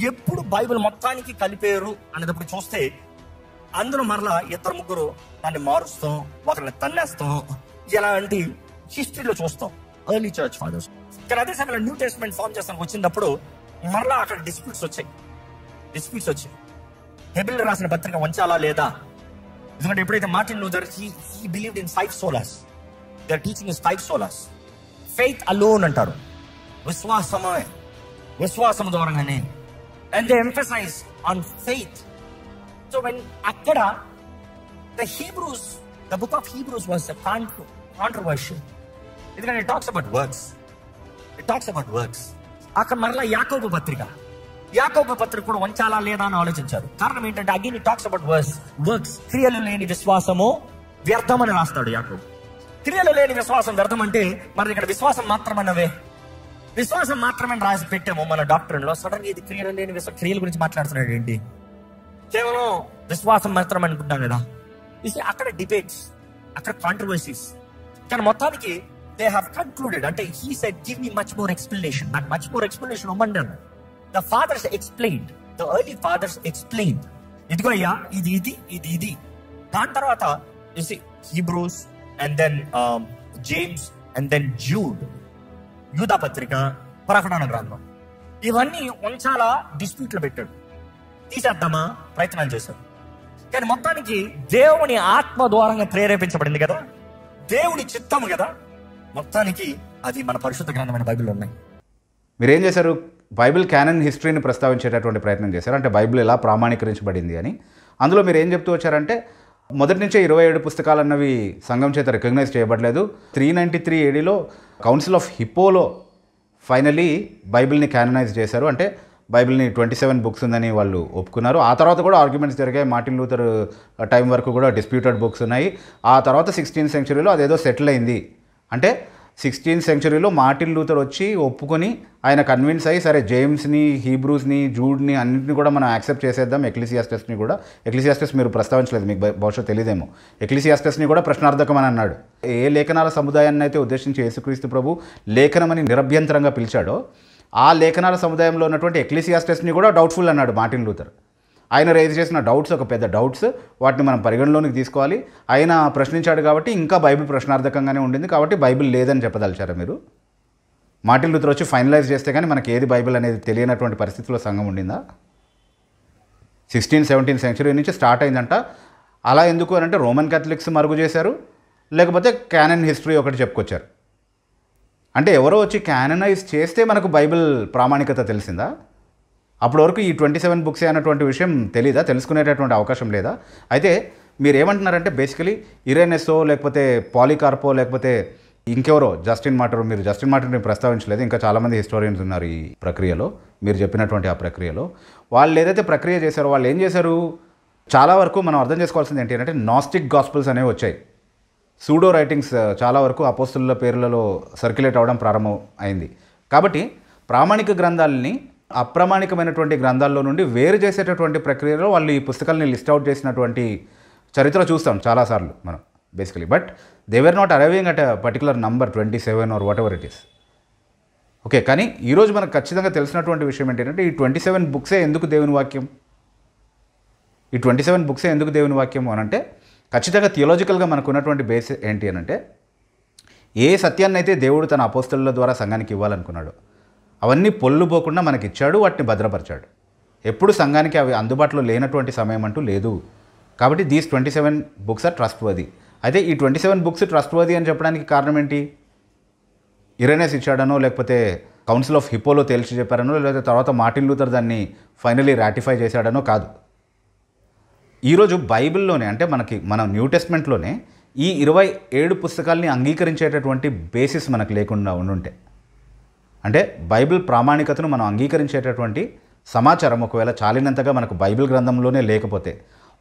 ఎప్పుడు బైబిల్ మొత్తానికి కలిపారు అనేటప్పుడు చూస్తే అందులో మరలా 2-3 దాన్ని మారుస్తాం, ఒకరిని తన్నేస్తాం, ఇలాంటి హిస్టరీలో చూస్తాం ఎర్లీ చర్చ్ ఫాదర్స్. కానీ అదే సమయంలో న్యూ టెస్ట్మెంట్ ఫామ్ చేస్తానికి వచ్చినప్పుడు మరలా అక్కడ డిస్ప్యూట్స్ వచ్చాయి. హెబ్రీయులకు రాసిన పత్రిక వంచాలా లేదా? ఎందుకంటే ఎప్పుడైతే Martin Luther he believed in 5 solas, their teaching is 5 solas. Faith alone అంటారు, విశ్వాసం ద్వారానే, and they emphasize on faith. So when అక్కడ the book of Hebrews was a controversial, ఎందుకంటే it talks about works. అక్కడ మరలా యాకోబు పత్రిక కూడా వంచాలా లేదా అని ఆలోచించారు. కారణం ఏంటంటే again it talks about works. క్రియలు లేని విశ్వాసము వ్యర్థం అని రాస్తాడు యాకోబు. క్రియలు లేని విశ్వాసం వ్యర్థం అంటే మరి ఇక్కడ విశ్వాసం మాత్రమే రాసి పెట్టాము మన డాక్టర్లో. సడన్ గా ఇది క్రియలు లేని క్రియల గురించి మాట్లాడుతున్నాడు ఏంటి? కేవలం విశ్వాసం మాత్రమే అనుకుంటాం కదా. అక్కడ డిబేట్స్, అక్కడ కాంట్రవర్సీస్. కానీ మొత్తానికి దే హ్యావ్ కన్క్లూడెడ్, అంటే he said give me much more explanation, నాకు much more explanation ఇవ్వండి. The fathers explained, the early fathers explained, ఇదిగో అయ్యా ఇది. దాని తర్వాత you see Hebrews and then James and then Jude, యూదా పత్రిక, ప్రకటన గ్రంథం, ఇవన్నీ వంచాల డిస్ప్యూట్లు పెట్టాడు. తీసేద్దామా ప్రయత్నాలు చేశారు. కానీ మొత్తానికి దేవుని ఆత్మ ద్వారంగా ప్రేరేపించబడింది కదా, దేవుని చిత్తము కదా, మొత్తానికి అది మన పరిశుద్ధ గ్రంథమైన బైబిల్లో ఉన్నాయి. మీరేం చేశారు? బైబిల్ క్యానన్ హిస్టరీని ప్రస్తావించేటటువంటి ప్రయత్నం చేశారు, అంటే బైబిల్ ఎలా ప్రామాణీకరించబడింది అని. అందులో మీరు ఏం చెప్తూ వచ్చారంటే మొదటి నుంచే 27 పుస్తకాలు అన్నవి సంఘం చేత రికగ్నైజ్ చేయబడలేదు. 393 ADలో కౌన్సిల్ ఆఫ్ హిప్పోలో ఫైనలీ బైబిల్ని క్యాననైజ్ చేశారు. అంటే బైబిల్ని 27 బుక్స్ ఉందని వాళ్ళు ఒప్పుకున్నారు. ఆ తర్వాత కూడా ఆర్గ్యుమెంట్స్ జరిగాయి. మార్టిన్ లూథర్ టైం వరకు కూడా డిస్ప్యూటెడ్ బుక్స్ ఉన్నాయి. ఆ తర్వాత 16th centuryలో అదేదో సెటిల్ అయింది. అంటే 16th centuryలో మార్టిన్ లూథర్ వచ్చి ఒప్పుకొని ఆయన కన్విన్స్ అయ్యి, సరే జేమ్స్ని, హీబ్రూస్ని, జూడ్ని అన్నింటినీ కూడా మనం యాక్సెప్ట్ చేసేద్దాం, ఎక్లీసియాస్టస్ని కూడా. ఎక్లీసియాస్టస్ మీరు ప్రస్తావించలేదు, మీకు బహుశా తెలియదేమో. ఎక్లీసియాస్టస్ని కూడా ప్రశ్నార్థకం అని అన్నాడు. ఏ లేఖనాల సముదాయాన్ని అయితే ఉద్దేశించి యేసుక్రీస్తు ప్రభు లేఖనమని నిరభ్యంతరంగా పిలిచాడో ఆ లేఖనాల సముదాయంలో ఉన్నటువంటి ఎక్లీసియాస్టస్ని కూడా డౌట్ఫుల్ అన్నాడు మార్టిన్ లూథర్. ఆయన రైజ్ చేసిన డౌట్స్ ఒక పెద్ద డౌట్స్, వాటిని మనం పరిగణలోనికి తీసుకోవాలి. ఆయన ప్రశ్నించాడు కాబట్టి ఇంకా బైబిల్ ప్రశ్నార్థకంగానే ఉండింది, కాబట్టి బైబిల్ లేదని చెప్పదలిచారా మీరు? మార్టిన్ లూథర్ వచ్చి ఫైనలైజ్ చేస్తే కానీ మనకి ఏది బైబిల్ అనేది తెలియనటువంటి పరిస్థితిలో సంఘం ఉండిందా? 16th 17th century నుంచి స్టార్ట్ అయిందంట. అలా ఎందుకు అని అంటే రోమన్ క్యాథలిక్స్ మరుగు చేశారు, లేకపోతే క్యానన్ హిస్టరీ ఒకటి చెప్పుకొచ్చారు. అంటే ఎవరో వచ్చి క్యాననైజ్ చేస్తే మనకు బైబిల్ ప్రామాణికత తెలిసిందా? అప్పటి వరకు ఈ 27 బుక్సే అన్నటువంటి విషయం తెలీదా? తెలుసుకునేటటువంటి అవకాశం లేదా? అయితే మీరు ఏమంటున్నారంటే బేసికలీ ఇరేనెస్సో లేకపోతే పాలికార్పో లేకపోతే ఇంకెవరో జస్టిన్ మార్టర్, మీరు జస్టిన్ మార్టర్ని ప్రస్తావించలేదు, ఇంకా చాలామంది హిస్టోరియన్స్ ఉన్నారు ఈ ప్రక్రియలో, మీరు చెప్పినటువంటి ఆ ప్రక్రియలో. వాళ్ళు ఏదైతే ప్రక్రియ చేశారో వాళ్ళు ఏం చేశారు? చాలా వరకు మనం అర్థం చేసుకోవాల్సింది ఏంటి అంటే నాస్టిక్ గాస్పుల్స్ అనేవి వచ్చాయి. సూడో రైటింగ్స్ చాలా వరకు అపోస్తుల పేర్లలో సర్క్యులేట్ అవ్వడం ప్రారంభం అయింది. కాబట్టి ప్రామాణిక గ్రంథాలని అప్రామాణికమైనటువంటి గ్రంథాల్లో నుండి వేరు చేసేటటువంటి ప్రక్రియలో వాళ్ళు ఈ పుస్తకాలని లిస్ట్ అవుట్ చేసినటువంటి చరిత్ర చూస్తాం చాలాసార్లు మనం basically. But they were not arriving at particular number 27 or whatever it is. Okay, కానీ ఈరోజు మనకు ఖచ్చితంగా తెలిసినటువంటి విషయం ఏంటంటే ఈ 27 బుక్సే ఎందుకు దేవుని వాక్యం? ఈ 27 బుక్సే ఎందుకు దేవుని వాక్యం అని అంటే ఖచ్చితంగా థియోలాజికల్గా మనకు ఉన్నటువంటి బేస్ ఏంటి అని అంటే ఏ సత్యాన్ని అయితే దేవుడు తన అపోస్తలుల ద్వారా సంఘానికి ఇవ్వాలనుకున్నాడు అవన్నీ పొల్లుపోకుండా మనకి ఇచ్చాడు, వాటిని భద్రపరిచాడు. ఎప్పుడు సంఘానికి అవి అందుబాటులో లేనటువంటి సమయం అంటూ లేదు. కాబట్టి these 27 books are trustworthy. అయితే ఈ 27 బుక్స్ ట్రస్ట్ వర్ది అని చెప్పడానికి కారణం ఏంటి? ఇరేనస్ ఇచ్చాడనో, లేకపోతే కౌన్సిల్ ఆఫ్ హిప్పోలో తేల్చి చెప్పారనో, లేకపోతే తర్వాత మార్టిన్ లూథర్ దాన్ని ఫైనలీ రాటిఫై చేశాడనో కాదు. ఈరోజు బైబిల్లోనే, అంటే మన న్యూ టెస్ట్మెంట్లోనే ఈ 27 పుస్తకాలని అంగీకరించేటటువంటి బేసిస్ మనకు లేకుండా ఉండుంటే, అంటే బైబిల్ ప్రామాణికతను మనం అంగీకరించేటటువంటి సమాచారం ఒకవేళ చాలినంతగా మనకు బైబిల్ గ్రంథంలోనే లేకపోతే,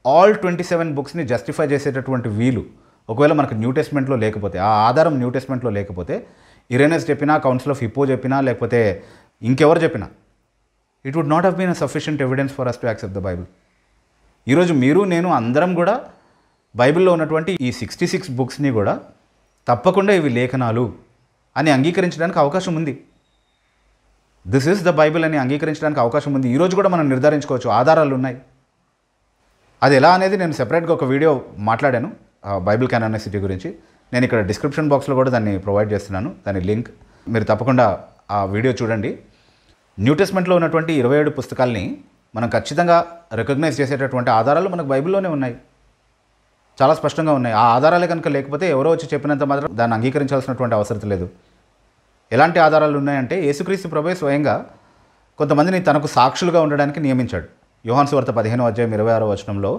ఆల్ 27 బుక్స్ని జస్టిఫై చేసేటటువంటి వీలు ఒకవేళ మనకు న్యూ టెస్ట్మెంట్లో లేకపోతే, ఆ ఆధారం న్యూ టెస్ట్మెంట్లో లేకపోతే, ఇరేనస్ చెప్పినా, కౌన్సిల్ ఆఫ్ హిప్పో చెప్పినా, లేకపోతే ఇంకెవరు చెప్పినా, it would not have been a sufficient evidence for us to accept the Bible. ఈరోజు మీరు నేను అందరం కూడా బైబిల్లో ఉన్నటువంటి ఈ 66 బుక్స్ని కూడా తప్పకుండా ఇవి లేఖనాలు అని అంగీకరించడానికి అవకాశం ఉంది. దిస్ ఈజ్ ద బైబిల్ అని అంగీకరించడానికి అవకాశం ఉంది. ఈరోజు కూడా మనం నిర్ధారించుకోవచ్చు, ఆధారాలు ఉన్నాయి. అది ఎలా అనేది నేను సెపరేట్గా ఒక వీడియో మాట్లాడాను బైబిల్ కానానిసిటీ గురించి. నేను ఇక్కడ డిస్క్రిప్షన్ బాక్స్లో కూడా దాన్ని ప్రొవైడ్ చేస్తున్నాను, దాని లింక్. మీరు తప్పకుండా ఆ వీడియో చూడండి. న్యూ టెస్ట్మెంట్లో ఉన్నటువంటి 27 పుస్తకాల్ని మనం ఖచ్చితంగా రికగ్నైజ్ చేసేటటువంటి ఆధారాలు మనకు బైబిల్లోనే ఉన్నాయి, చాలా స్పష్టంగా ఉన్నాయి. ఆ ఆధారాలే కనుక లేకపోతే ఎవరో వచ్చి చెప్పినంత మాత్రం దాన్ని అంగీకరించాల్సినటువంటి అవసరం లేదు. ఎలాంటి ఆధారాలు ఉన్నాయంటే, యేసుక్రీస్తు ప్రభువే స్వయంగా కొంతమందిని తనకు సాక్షులుగా ఉండడానికి నియమించాడు. యోహాను సువార్త 15వ అధ్యాయం 26వ వచనంలో,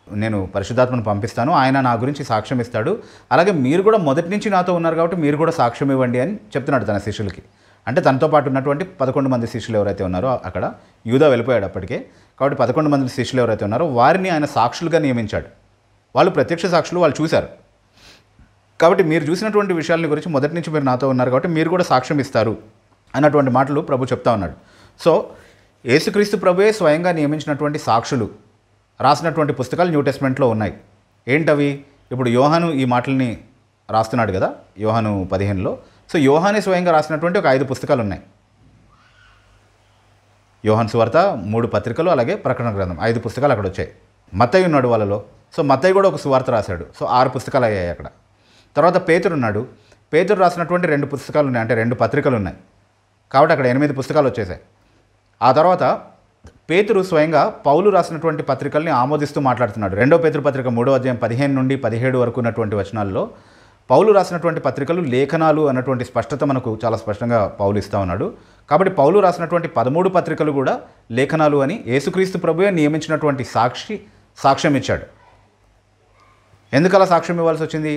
నేను పరిశుద్ధాత్మను పంపిస్తాను, ఆయన నా గురించి సాక్ష్యం ఇస్తాడు, అలాగే మీరు కూడా మొదటి నుంచి నాతో ఉన్నారు కాబట్టి మీరు కూడా సాక్ష్యం ఇవ్వండి అని చెప్తున్నాడు తన శిష్యులకి. అంటే తనతో పాటు ఉన్నటువంటి 11 మంది శిష్యులు ఎవరైతే ఉన్నారో, అక్కడ యూదా వెళ్ళిపోయాడు అప్పటికే, కాబట్టి 11 మంది శిష్యులు ఎవరైతే ఉన్నారో వారిని ఆయన సాక్షులుగా నియమించాడు. వాళ్ళు ప్రత్యక్ష సాక్షులు, వాళ్ళు చూశారు. కాబట్టి మీరు చూసినటువంటి విషయాల గురించి మొదటి నుంచి మీరు నాతో ఉన్నారు కాబట్టి మీరు కూడా సాక్ష్యం ఇస్తారు అన్నటువంటి మాటలు ప్రభు చెప్తా ఉన్నాడు. సో యేసుక్రీస్తు ప్రభువే స్వయంగా నియమించినటువంటి సాక్షులు రాసినటువంటి పుస్తకాలు న్యూ టెస్ట్మెంట్లో ఉన్నాయి. ఏంటవి? ఇప్పుడు యోహాను ఈ మాటల్ని రాస్తున్నాడు కదా యోహాను 15లో. సో యోహానే స్వయంగా రాసినటువంటి ఒక 5 పుస్తకాలు ఉన్నాయి. యోహాను సువార్త, 3 పత్రికలు, అలాగే ప్రకటన గ్రంథం, 5 పుస్తకాలు అక్కడ వచ్చాయి. మత్తయి ఉన్నాడు వాళ్ళలో. సో మత్తయి కూడా ఒక సువార్త రాశాడు. సో 6 పుస్తకాలు అయ్యాయి అక్కడ. తర్వాత పేతురు ఉన్నాడు. పేతురు రాసినటువంటి 2 పుస్తకాలు ఉన్నాయి, అంటే 2 పత్రికలు ఉన్నాయి. కాబట్టి అక్కడ 8 పుస్తకాలు వచ్చేసాయి. ఆ తర్వాత పేతురు స్వయంగా పౌలు రాసినటువంటి పత్రికల్ని ఆమోదిస్తూ మాట్లాడుతున్నాడు. 2వ పేతురు పత్రిక 3వ అధ్యాయం 15 నుండి 17 వరకు ఉన్నటువంటి వచనాల్లో పౌలు రాసినటువంటి పత్రికలు లేఖనాలు అన్నటువంటి స్పష్టత మనకు చాలా స్పష్టంగా పౌలు ఇస్తూ ఉన్నాడు. కాబట్టి పౌలు రాసినటువంటి 13 పత్రికలు కూడా లేఖనాలు అని యేసుక్రీస్తు ప్రభువే నియమించినటువంటి సాక్ష్యం ఇచ్చాడు. ఎందుకలా సాక్ష్యం ఇవ్వాల్సి వచ్చింది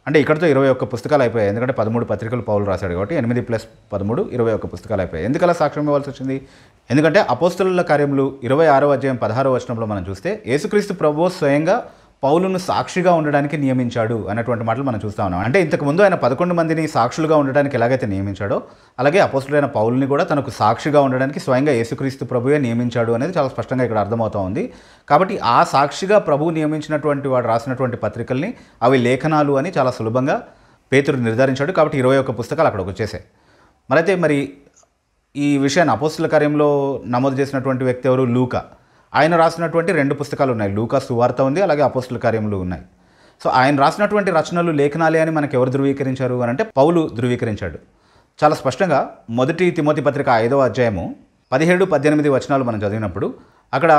అంటే, ఇక్కడితో 21 పుస్తకాలు అయిపోయాయి. ఎందుకంటే 13 పత్రికలు పౌలు రాశాడు కాబట్టి 8 + 13 21 పుస్తకాలు అయిపోయాయి. ఎందుకలా సాక్ష్యం ఇవ్వాల్సి వచ్చింది? ఎందుకంటే అపోస్తలుల కార్యములు 26వ అధ్యాయం 16వ వచనంలో మనం చూస్తే యేసుక్రీస్తు ప్రభువు స్వయంగా పౌలును సాక్షిగా ఉండడానికి నియమించాడు అన్నటువంటి మాటలు మనం చూస్తా ఉన్నాం. అంటే ఇంతకుముందు ఆయన 11 మందిని సాక్షులుగా ఉండడానికి ఎలాగైతే నియమించాడో, అలాగే అపోస్తలుడైన పౌలుని కూడా తనకు సాక్షిగా ఉండడానికి స్వయంగా యేసుక్రీస్తు ప్రభువే నియమించాడు అనేది చాలా స్పష్టంగా ఇక్కడ అర్థమవుతా ఉంది. కాబట్టి ఆ సాక్షిగా ప్రభువు నియమించినటువంటి వాడు రాసినటువంటి పత్రికల్ని అవి లేఖనాలు అని చాలా సులభంగా పేతురు నిర్ధారించాడు. కాబట్టి 21 పుస్తకాలు అక్కడికి వచ్చేసాయి. మరి ఈ విషయాన్ని అపోస్తలుల కార్యంలో నమోదు చేసినటువంటి వ్యక్తి ఎవరు? లూకా. ఆయన రాసినటువంటి 2 పుస్తకాలు ఉన్నాయి. లూకా సువార్త ఉంది, అలాగే అపోస్తలుల కార్యములు ఉన్నాయి. సో ఆయన రాసినటువంటి రచనలు లేఖనాలే అని మనకు ఎవరు ధృవీకరించారు అని అంటే పౌలు ధృవీకరించాడు. చాలా స్పష్టంగా 1 తిమోతి పత్రిక 5వ అధ్యాయము 17-18 వచనాలు మనం చదివినప్పుడు అక్కడ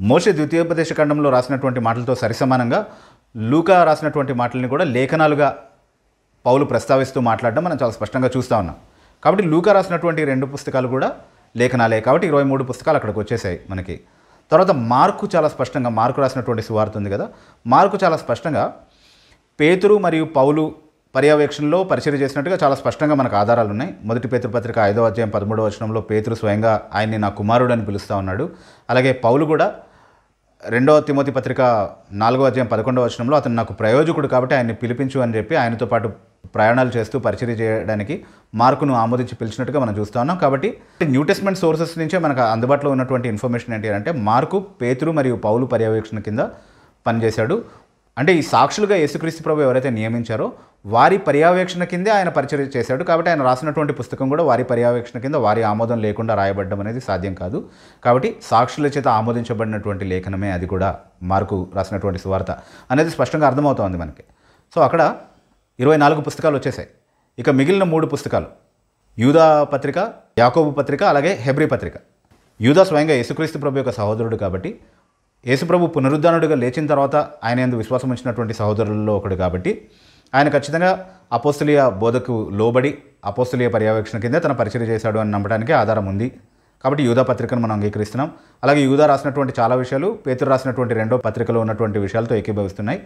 మోషే ద్వితీయోపదేశ ఖండంలో రాసినటువంటి మాటలతో సరిసమానంగా లూకా రాసినటువంటి మాటల్ని కూడా లేఖనాలుగా పౌలు ప్రస్తావిస్తూ మాట్లాడడం మనం చాలా స్పష్టంగా చూస్తూ ఉన్నాం. కాబట్టి లూకా రాసినటువంటి 2 పుస్తకాలు కూడా లేఖనాలే. కాబట్టి 23 పుస్తకాలు అక్కడికి వచ్చేసాయి మనకి. తర్వాత మార్కు చాలా స్పష్టంగా, మార్కు రాసినటువంటి సువార్త ఉంది కదా, మార్కు చాలా స్పష్టంగా పేతురు మరియు పౌలు పర్యవేక్షణలో పరిచయం చేసినట్టుగా చాలా స్పష్టంగా మనకు ఆధారాలు ఉన్నాయి. 1 పేతురు పత్రిక 5వ అధ్యాయం 13వ వచనంలో పేతురు స్వయంగా ఆయన్ని నా కుమారుడు అని పిలుస్తూ ఉన్నాడు. అలాగే పౌలు కూడా 2వ తిమోతి పత్రిక 4వ అధ్యాయం 11వ వచనంలో అతను నాకు ప్రయోజకుడు కాబట్టి ఆయన్ని పిలిపించు అని చెప్పి ఆయనతో పాటు ప్రయాణాలు చేస్తూ పరిచర్య చేయడానికి మార్కును ఆమోదించి పిలిచినట్టుగా మనం చూస్తూ ఉన్నాం. కాబట్టి న్యూ టెస్ట్మెంట్ సోర్సెస్ నుంచే మనకు అందుబాటులో ఉన్నటువంటి ఇన్ఫర్మేషన్ ఏంటి అంటే, మార్కు పేతురు మరియు పౌలు పర్యవేక్షణ కింద పనిచేశాడు. అంటే ఈ సాక్షులుగా యేసుక్రీస్తు ప్రభు ఎవరైతే నియమించారో వారి పర్యవేక్షణ కిందే ఆయన పరిచర్య చేశాడు. కాబట్టి ఆయన రాసినటువంటి పుస్తకం కూడా వారి పర్యవేక్షణ కింద, వారి ఆమోదం లేకుండా రాయబడడం అనేది సాధ్యం కాదు. కాబట్టి సాక్షుల చేత ఆమోదించబడినటువంటి లేఖనమే అది కూడా మార్కు రాసినటువంటి సువార్త అనేది స్పష్టంగా అర్థమవుతోంది మనకి. సో అక్కడ 24 పుస్తకాలు వచ్చేసాయి. ఇక మిగిలిన 3 పుస్తకాలు యూదా పత్రిక, యాకోబు పత్రిక, అలాగే హెబ్రీ పత్రిక. యూదా స్వయంగా యేసుక్రీస్తు ప్రభు యొక్క సహోదరుడు కాబట్టి, యేసుప్రభు పునరుద్ధానుడిగా లేచిన తర్వాత ఆయన యందు విశ్వాసం ఉంచినటువంటి సహోదరులలో ఒకడు కాబట్టి ఆయన ఖచ్చితంగా అపోస్తలీయ బోధకు లోబడి అపోస్తలీయ పర్యవేక్షణ కింద తన పరిచర్య చేశాడు అని నమ్మడానికి ఆధారం ఉంది. కాబట్టి యూదా పత్రికను మనం అంగీకరిస్తున్నాం. అలాగే యూదా రాసినటువంటి చాలా విషయాలు పేతురు రాసినటువంటి రెండో పత్రికలో ఉన్నటువంటి విషయాలతో ఏకీభవిస్తున్నాయి.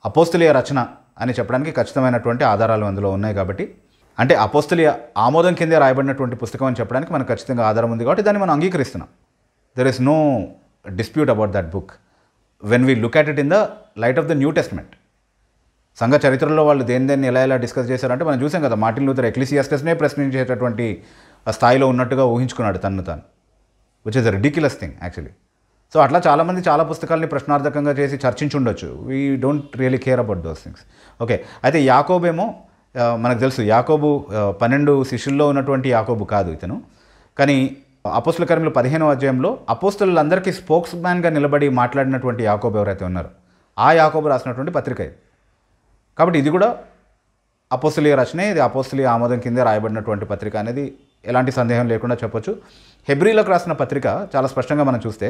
అపోస్తలీయ రచన అని చెప్పడానికి ఖచ్చితమైనటువంటి ఆధారాలు అందులో ఉన్నాయి. కాబట్టి అంటే అపోస్తలీయ ఆమోదం కిందే రాయబడినటువంటి పుస్తకం అని చెప్పడానికి మనకు ఖచ్చితంగా ఆధారం ఉంది కాబట్టి దాన్ని మనం అంగీకరిస్తున్నాం. There is no dispute about that book when we look at it in the light of the New Testament. సంఘ చరిత్రలో వాళ్ళు దేన్ని ఎలా డిస్కస్ చేశారంటే మనం చూసాం కదా, మార్టిన్ లూథర్ ఎక్లీసియాస్టస్నే ప్రశ్నించేటటువంటి స్థాయిలో ఉన్నట్టుగా ఊహించుకున్నాడు తను తాను, which is a ridiculous thing actually. So అట్లా చాలామంది చాలా పుస్తకాలని ప్రశ్నార్థకంగా చేసి చర్చించుండొచ్చు. We don't really care about those things. Okay, అయితే యాకోబేమో మనకు తెలుసు యాకోబు 12 శిష్యుల్లో ఉన్నటువంటి యాకోబు కాదు ఇతను. కానీ అపోస్తల కార్యములు 15వ అధ్యాయంలో అపోస్తలులందరికీ స్పోక్స్ మ్యాన్గా నిలబడి మాట్లాడినటువంటి యాకోబు ఎవరైతే ఉన్నారో ఆ యాకోబు రాసినటువంటి పత్రిక ఇది. కాబట్టి ఇది కూడా అపోస్తలీయ రచనే, ఇది అపోస్తలీయ ఆమోదం కిందే రాయబడినటువంటి పత్రిక అనేది ఎలాంటి సందేహం లేకుండా చెప్పొచ్చు. హెబ్రీలకు రాసిన పత్రిక చాలా స్పష్టంగా మనం చూస్తే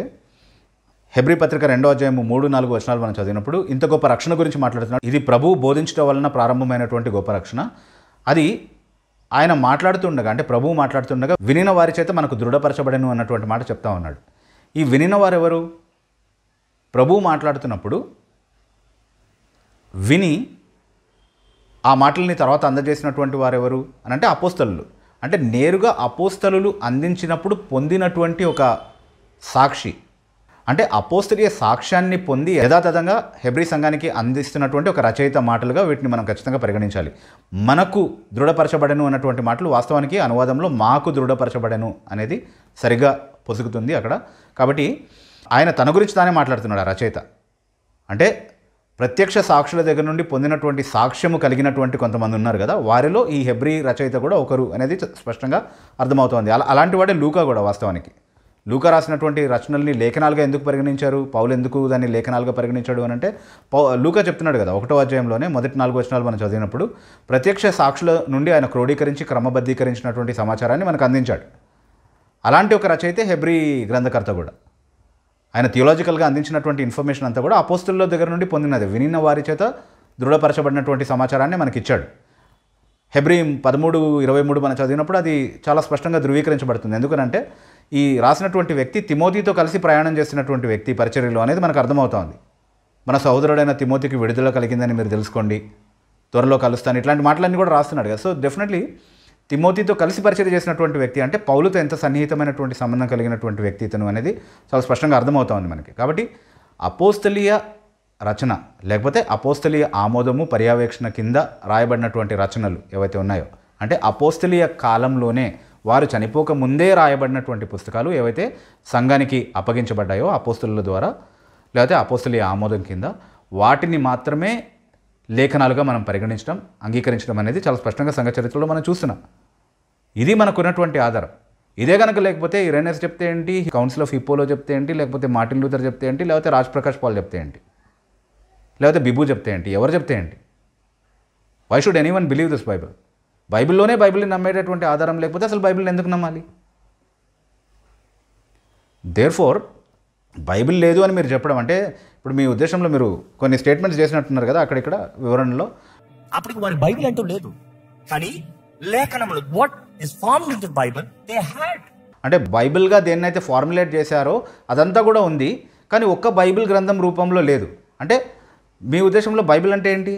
హెబ్రీ పత్రిక 2వ అధ్యాయము 3-4 వచనాలు మనం చదివినప్పుడు ఇంత గొప్ప రక్షణ గురించి మాట్లాడుతున్నాడు. ఇది ప్రభువు బోధించడం వలన ప్రారంభమైనటువంటి గొప్ప రక్షణ. అది ఆయన మాట్లాడుతుండగా, అంటే ప్రభువు మాట్లాడుతుండగా వినిన వారి చేత మనకు దృఢపరచబడను అన్నటువంటి మాట చెప్తా ఉన్నాడు. ఈ వినిన వారెవరు? ప్రభువు మాట్లాడుతున్నప్పుడు విని ఆ మాటల్ని తర్వాత అందజేసినటువంటి వారెవరు అని అంటే అపోస్తలులు. అంటే నేరుగా అపోస్తలులు అందించినప్పుడు పొందినటువంటి ఒక సాక్షి, అంటే అపోస్తలీయ సాక్ష్యాన్ని పొంది యథాతథంగా హెబ్రీ సంఘానికి అందిస్తున్నటువంటి ఒక రచయిత మాటలుగా వీటిని మనం ఖచ్చితంగా పరిగణించాలి. మనకు దృఢపరచబడను అన్నటువంటి మాటలు వాస్తవానికి అనువాదంలో మాకు దృఢపరచబడను అనేది సరిగ్గా పొసుగుతుంది అక్కడ. కాబట్టి ఆయన తన గురించి తానే మాట్లాడుతున్నాడు ఆ రచయిత. అంటే ప్రత్యక్ష సాక్షుల దగ్గర నుండి పొందినటువంటి సాక్ష్యము కలిగినటువంటి కొంతమంది ఉన్నారు కదా, వారిలో ఈ హెబ్రీ రచయిత కూడా ఒకరు అనేది స్పష్టంగా అర్థమవుతోంది. అలాంటి వాడే లూకా కూడా. వాస్తవానికి లూకా రాసినటువంటి రచనల్ని లేఖనాలుగా ఎందుకు పరిగణించారు, పౌలు ఎందుకు దాన్ని లేఖనాలుగా పరిగణించాడు అని అంటే లూకా చెప్తున్నాడు కదా 1వ అధ్యాయంలోనే మొదటి 4 వచనాలు మనం చదివినప్పుడు ప్రత్యక్ష సాక్షుల నుండి ఆయన క్రోడీకరించి క్రమబద్ధీకరించినటువంటి సమాచారాన్ని మనకు అందించాడు. అలాంటి ఒక రచయితే హెబ్రీ గ్రంథకర్త కూడా. ఆయన థియోలాజికల్గా అందించినటువంటి ఇన్ఫర్మేషన్ అంతా కూడా అపోస్తలుల దగ్గర నుండి పొందినది, వినిన వారి చేత దృఢపరచబడినటువంటి సమాచారాన్ని మనకి ఇచ్చాడు. హెబ్రీ 13:23 మనం చదివినప్పుడు అది చాలా స్పష్టంగా ధృవీకరించబడుతుంది. ఎందుకనంటే ఈ రాసినటువంటి వ్యక్తి తిమోతితో కలిసి ప్రయాణం చేసినటువంటి వ్యక్తి పరిచర్యలో అనేది మనకు అర్థమవుతోంది. మన సహోదరుడైన తిమోతికి విడుదల కలిగిందని మీరు తెలుసుకోండి, త్వరలో కలుస్తాను, ఇట్లాంటి మాటలన్నీ కూడా రాస్తున్నాడు కదా. సో డెఫినెట్లీ తిమోతితో కలిసి పరిచర్య చేసినటువంటి వ్యక్తి, అంటే పౌలుతో ఎంత సన్నిహితమైనటువంటి సంబంధం కలిగినటువంటి వ్యక్తి ఇతను అనేది చాలా స్పష్టంగా అర్థమవుతోంది మనకి. కాబట్టి అపోస్తలీయ రచన లేకపోతే అపోస్తలీయ ఆమోదము పర్యవేక్షణ కింద రాయబడినటువంటి రచనలు ఏవైతే ఉన్నాయో, అంటే అపోస్తలీయ కాలంలోనే వారు చనిపోక ముందే రాయబడినటువంటి పుస్తకాలు ఏవైతే సంఘానికి అప్పగించబడ్డాయో అపోస్తలుల ద్వారా లేకపోతే అపోస్తలీయ ఆమోదం కింద, వాటిని మాత్రమే లేఖనాలుగా మనం పరిగణించడం, అంగీకరించడం అనేది చాలా స్పష్టంగా సంఘ చరిత్రలో మనం చూస్తున్నాం. ఇది మనకున్నటువంటి ఆధారం. ఇదే కనుక లేకపోతే ఇరేనస్ చెప్తే ఏంటి, కౌన్సిల్ ఆఫ్ హిప్పోలో చెప్తే ఏంటి, లేకపోతే మార్టిన్ లూథర్ చెప్తే ఏంటి, లేకపోతే రాజ్ ప్రకాష్ పాల్ చెప్తే ఏంటి, లేకపోతే బిబు చెప్తే ఏంటి, ఎవరు చెప్తే ఏంటి? Why should anyone believe this Bible? బైబిల్లోనే బైబిల్ని నమ్మేటటువంటి ఆధారం లేకపోతే అసలు బైబిల్ని ఎందుకు నమ్మాలి? దేర్ఫోర్ బైబిల్ లేదు అని మీరు చెప్పడం అంటే, ఇప్పుడు మీ ఉద్దేశంలో మీరు కొన్ని స్టేట్మెంట్స్ చేసినట్టున్నారు కదా అక్కడిక్కడ వివరణలో, అప్పటికి వారి బైబిల్ అంటూ లేదు, కానీ లేఖనములు what is formed in the Bible they had. అంటే బైబిల్గా దేన్నైతే ఫార్ములేట్ చేశారో అదంతా కూడా ఉంది, కానీ ఒక్క బైబిల్ గ్రంథం రూపంలో లేదు. అంటే మీ ఉద్దేశంలో బైబిల్ అంటే ఏంటి?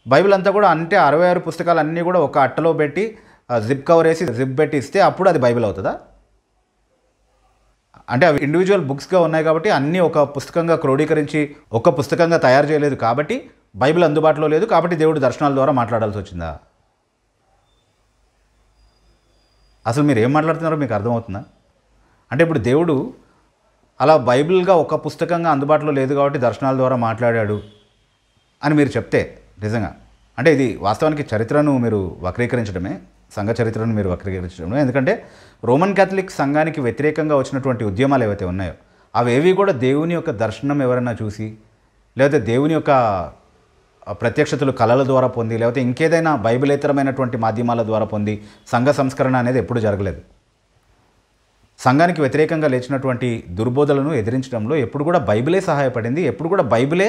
బైబిల్ అంతా కూడా అంటే 66 పుస్తకాలు అన్నీ కూడా ఒక అట్టలో పెట్టి జిప్ కవర్ వేసి జిప్ పెట్టి ఇస్తే అప్పుడు అది బైబిల్ అవుతుందా? అంటే అవి ఇండివిజువల్ బుక్స్గా ఉన్నాయి కాబట్టి అన్నీ ఒక పుస్తకంగా క్రోడీకరించి ఒక పుస్తకంగా తయారు చేయలేదు కాబట్టి బైబిల్ అందుబాటులో లేదు కాబట్టి దేవుడు దర్శనాల ద్వారా మాట్లాడాల్సి వచ్చిందా? అసలు మీరు ఏం మాట్లాడుతున్నారో మీకు అర్థమవుతుందా? అంటే ఇప్పుడు దేవుడు అలా బైబిల్గా ఒక పుస్తకంగా అందుబాటులో లేదు కాబట్టి దర్శనాల ద్వారా మాట్లాడాడు అని మీరు చెప్తే నిజంగా అంటే ఇది వాస్తవానికి చరిత్రను మీరు వక్రీకరించడమే, సంఘ చరిత్రను మీరు వక్రీకరించడమే. ఎందుకంటే రోమన్ క్యాథలిక్ సంఘానికి వ్యతిరేకంగా వచ్చినటువంటి ఉద్యమాలు ఏవైతే ఉన్నాయో అవేవి కూడా దేవుని యొక్క దర్శనం ఎవరైనా చూసి లేకపోతే దేవుని యొక్క ప్రత్యక్షతలు కళల ద్వారా పొంది లేకపోతే ఇంకేదైనా బైబిలేతరమైనటువంటి మాధ్యమాల ద్వారా పొంది సంఘ సంస్కరణ అనేది ఎప్పుడు జరగలేదు. సంఘానికి వ్యతిరేకంగా లేచినటువంటి దుర్బోధలను ఎదిరించడంలో ఎప్పుడు కూడా బైబిలే సహాయపడింది. ఎప్పుడు కూడా బైబిలే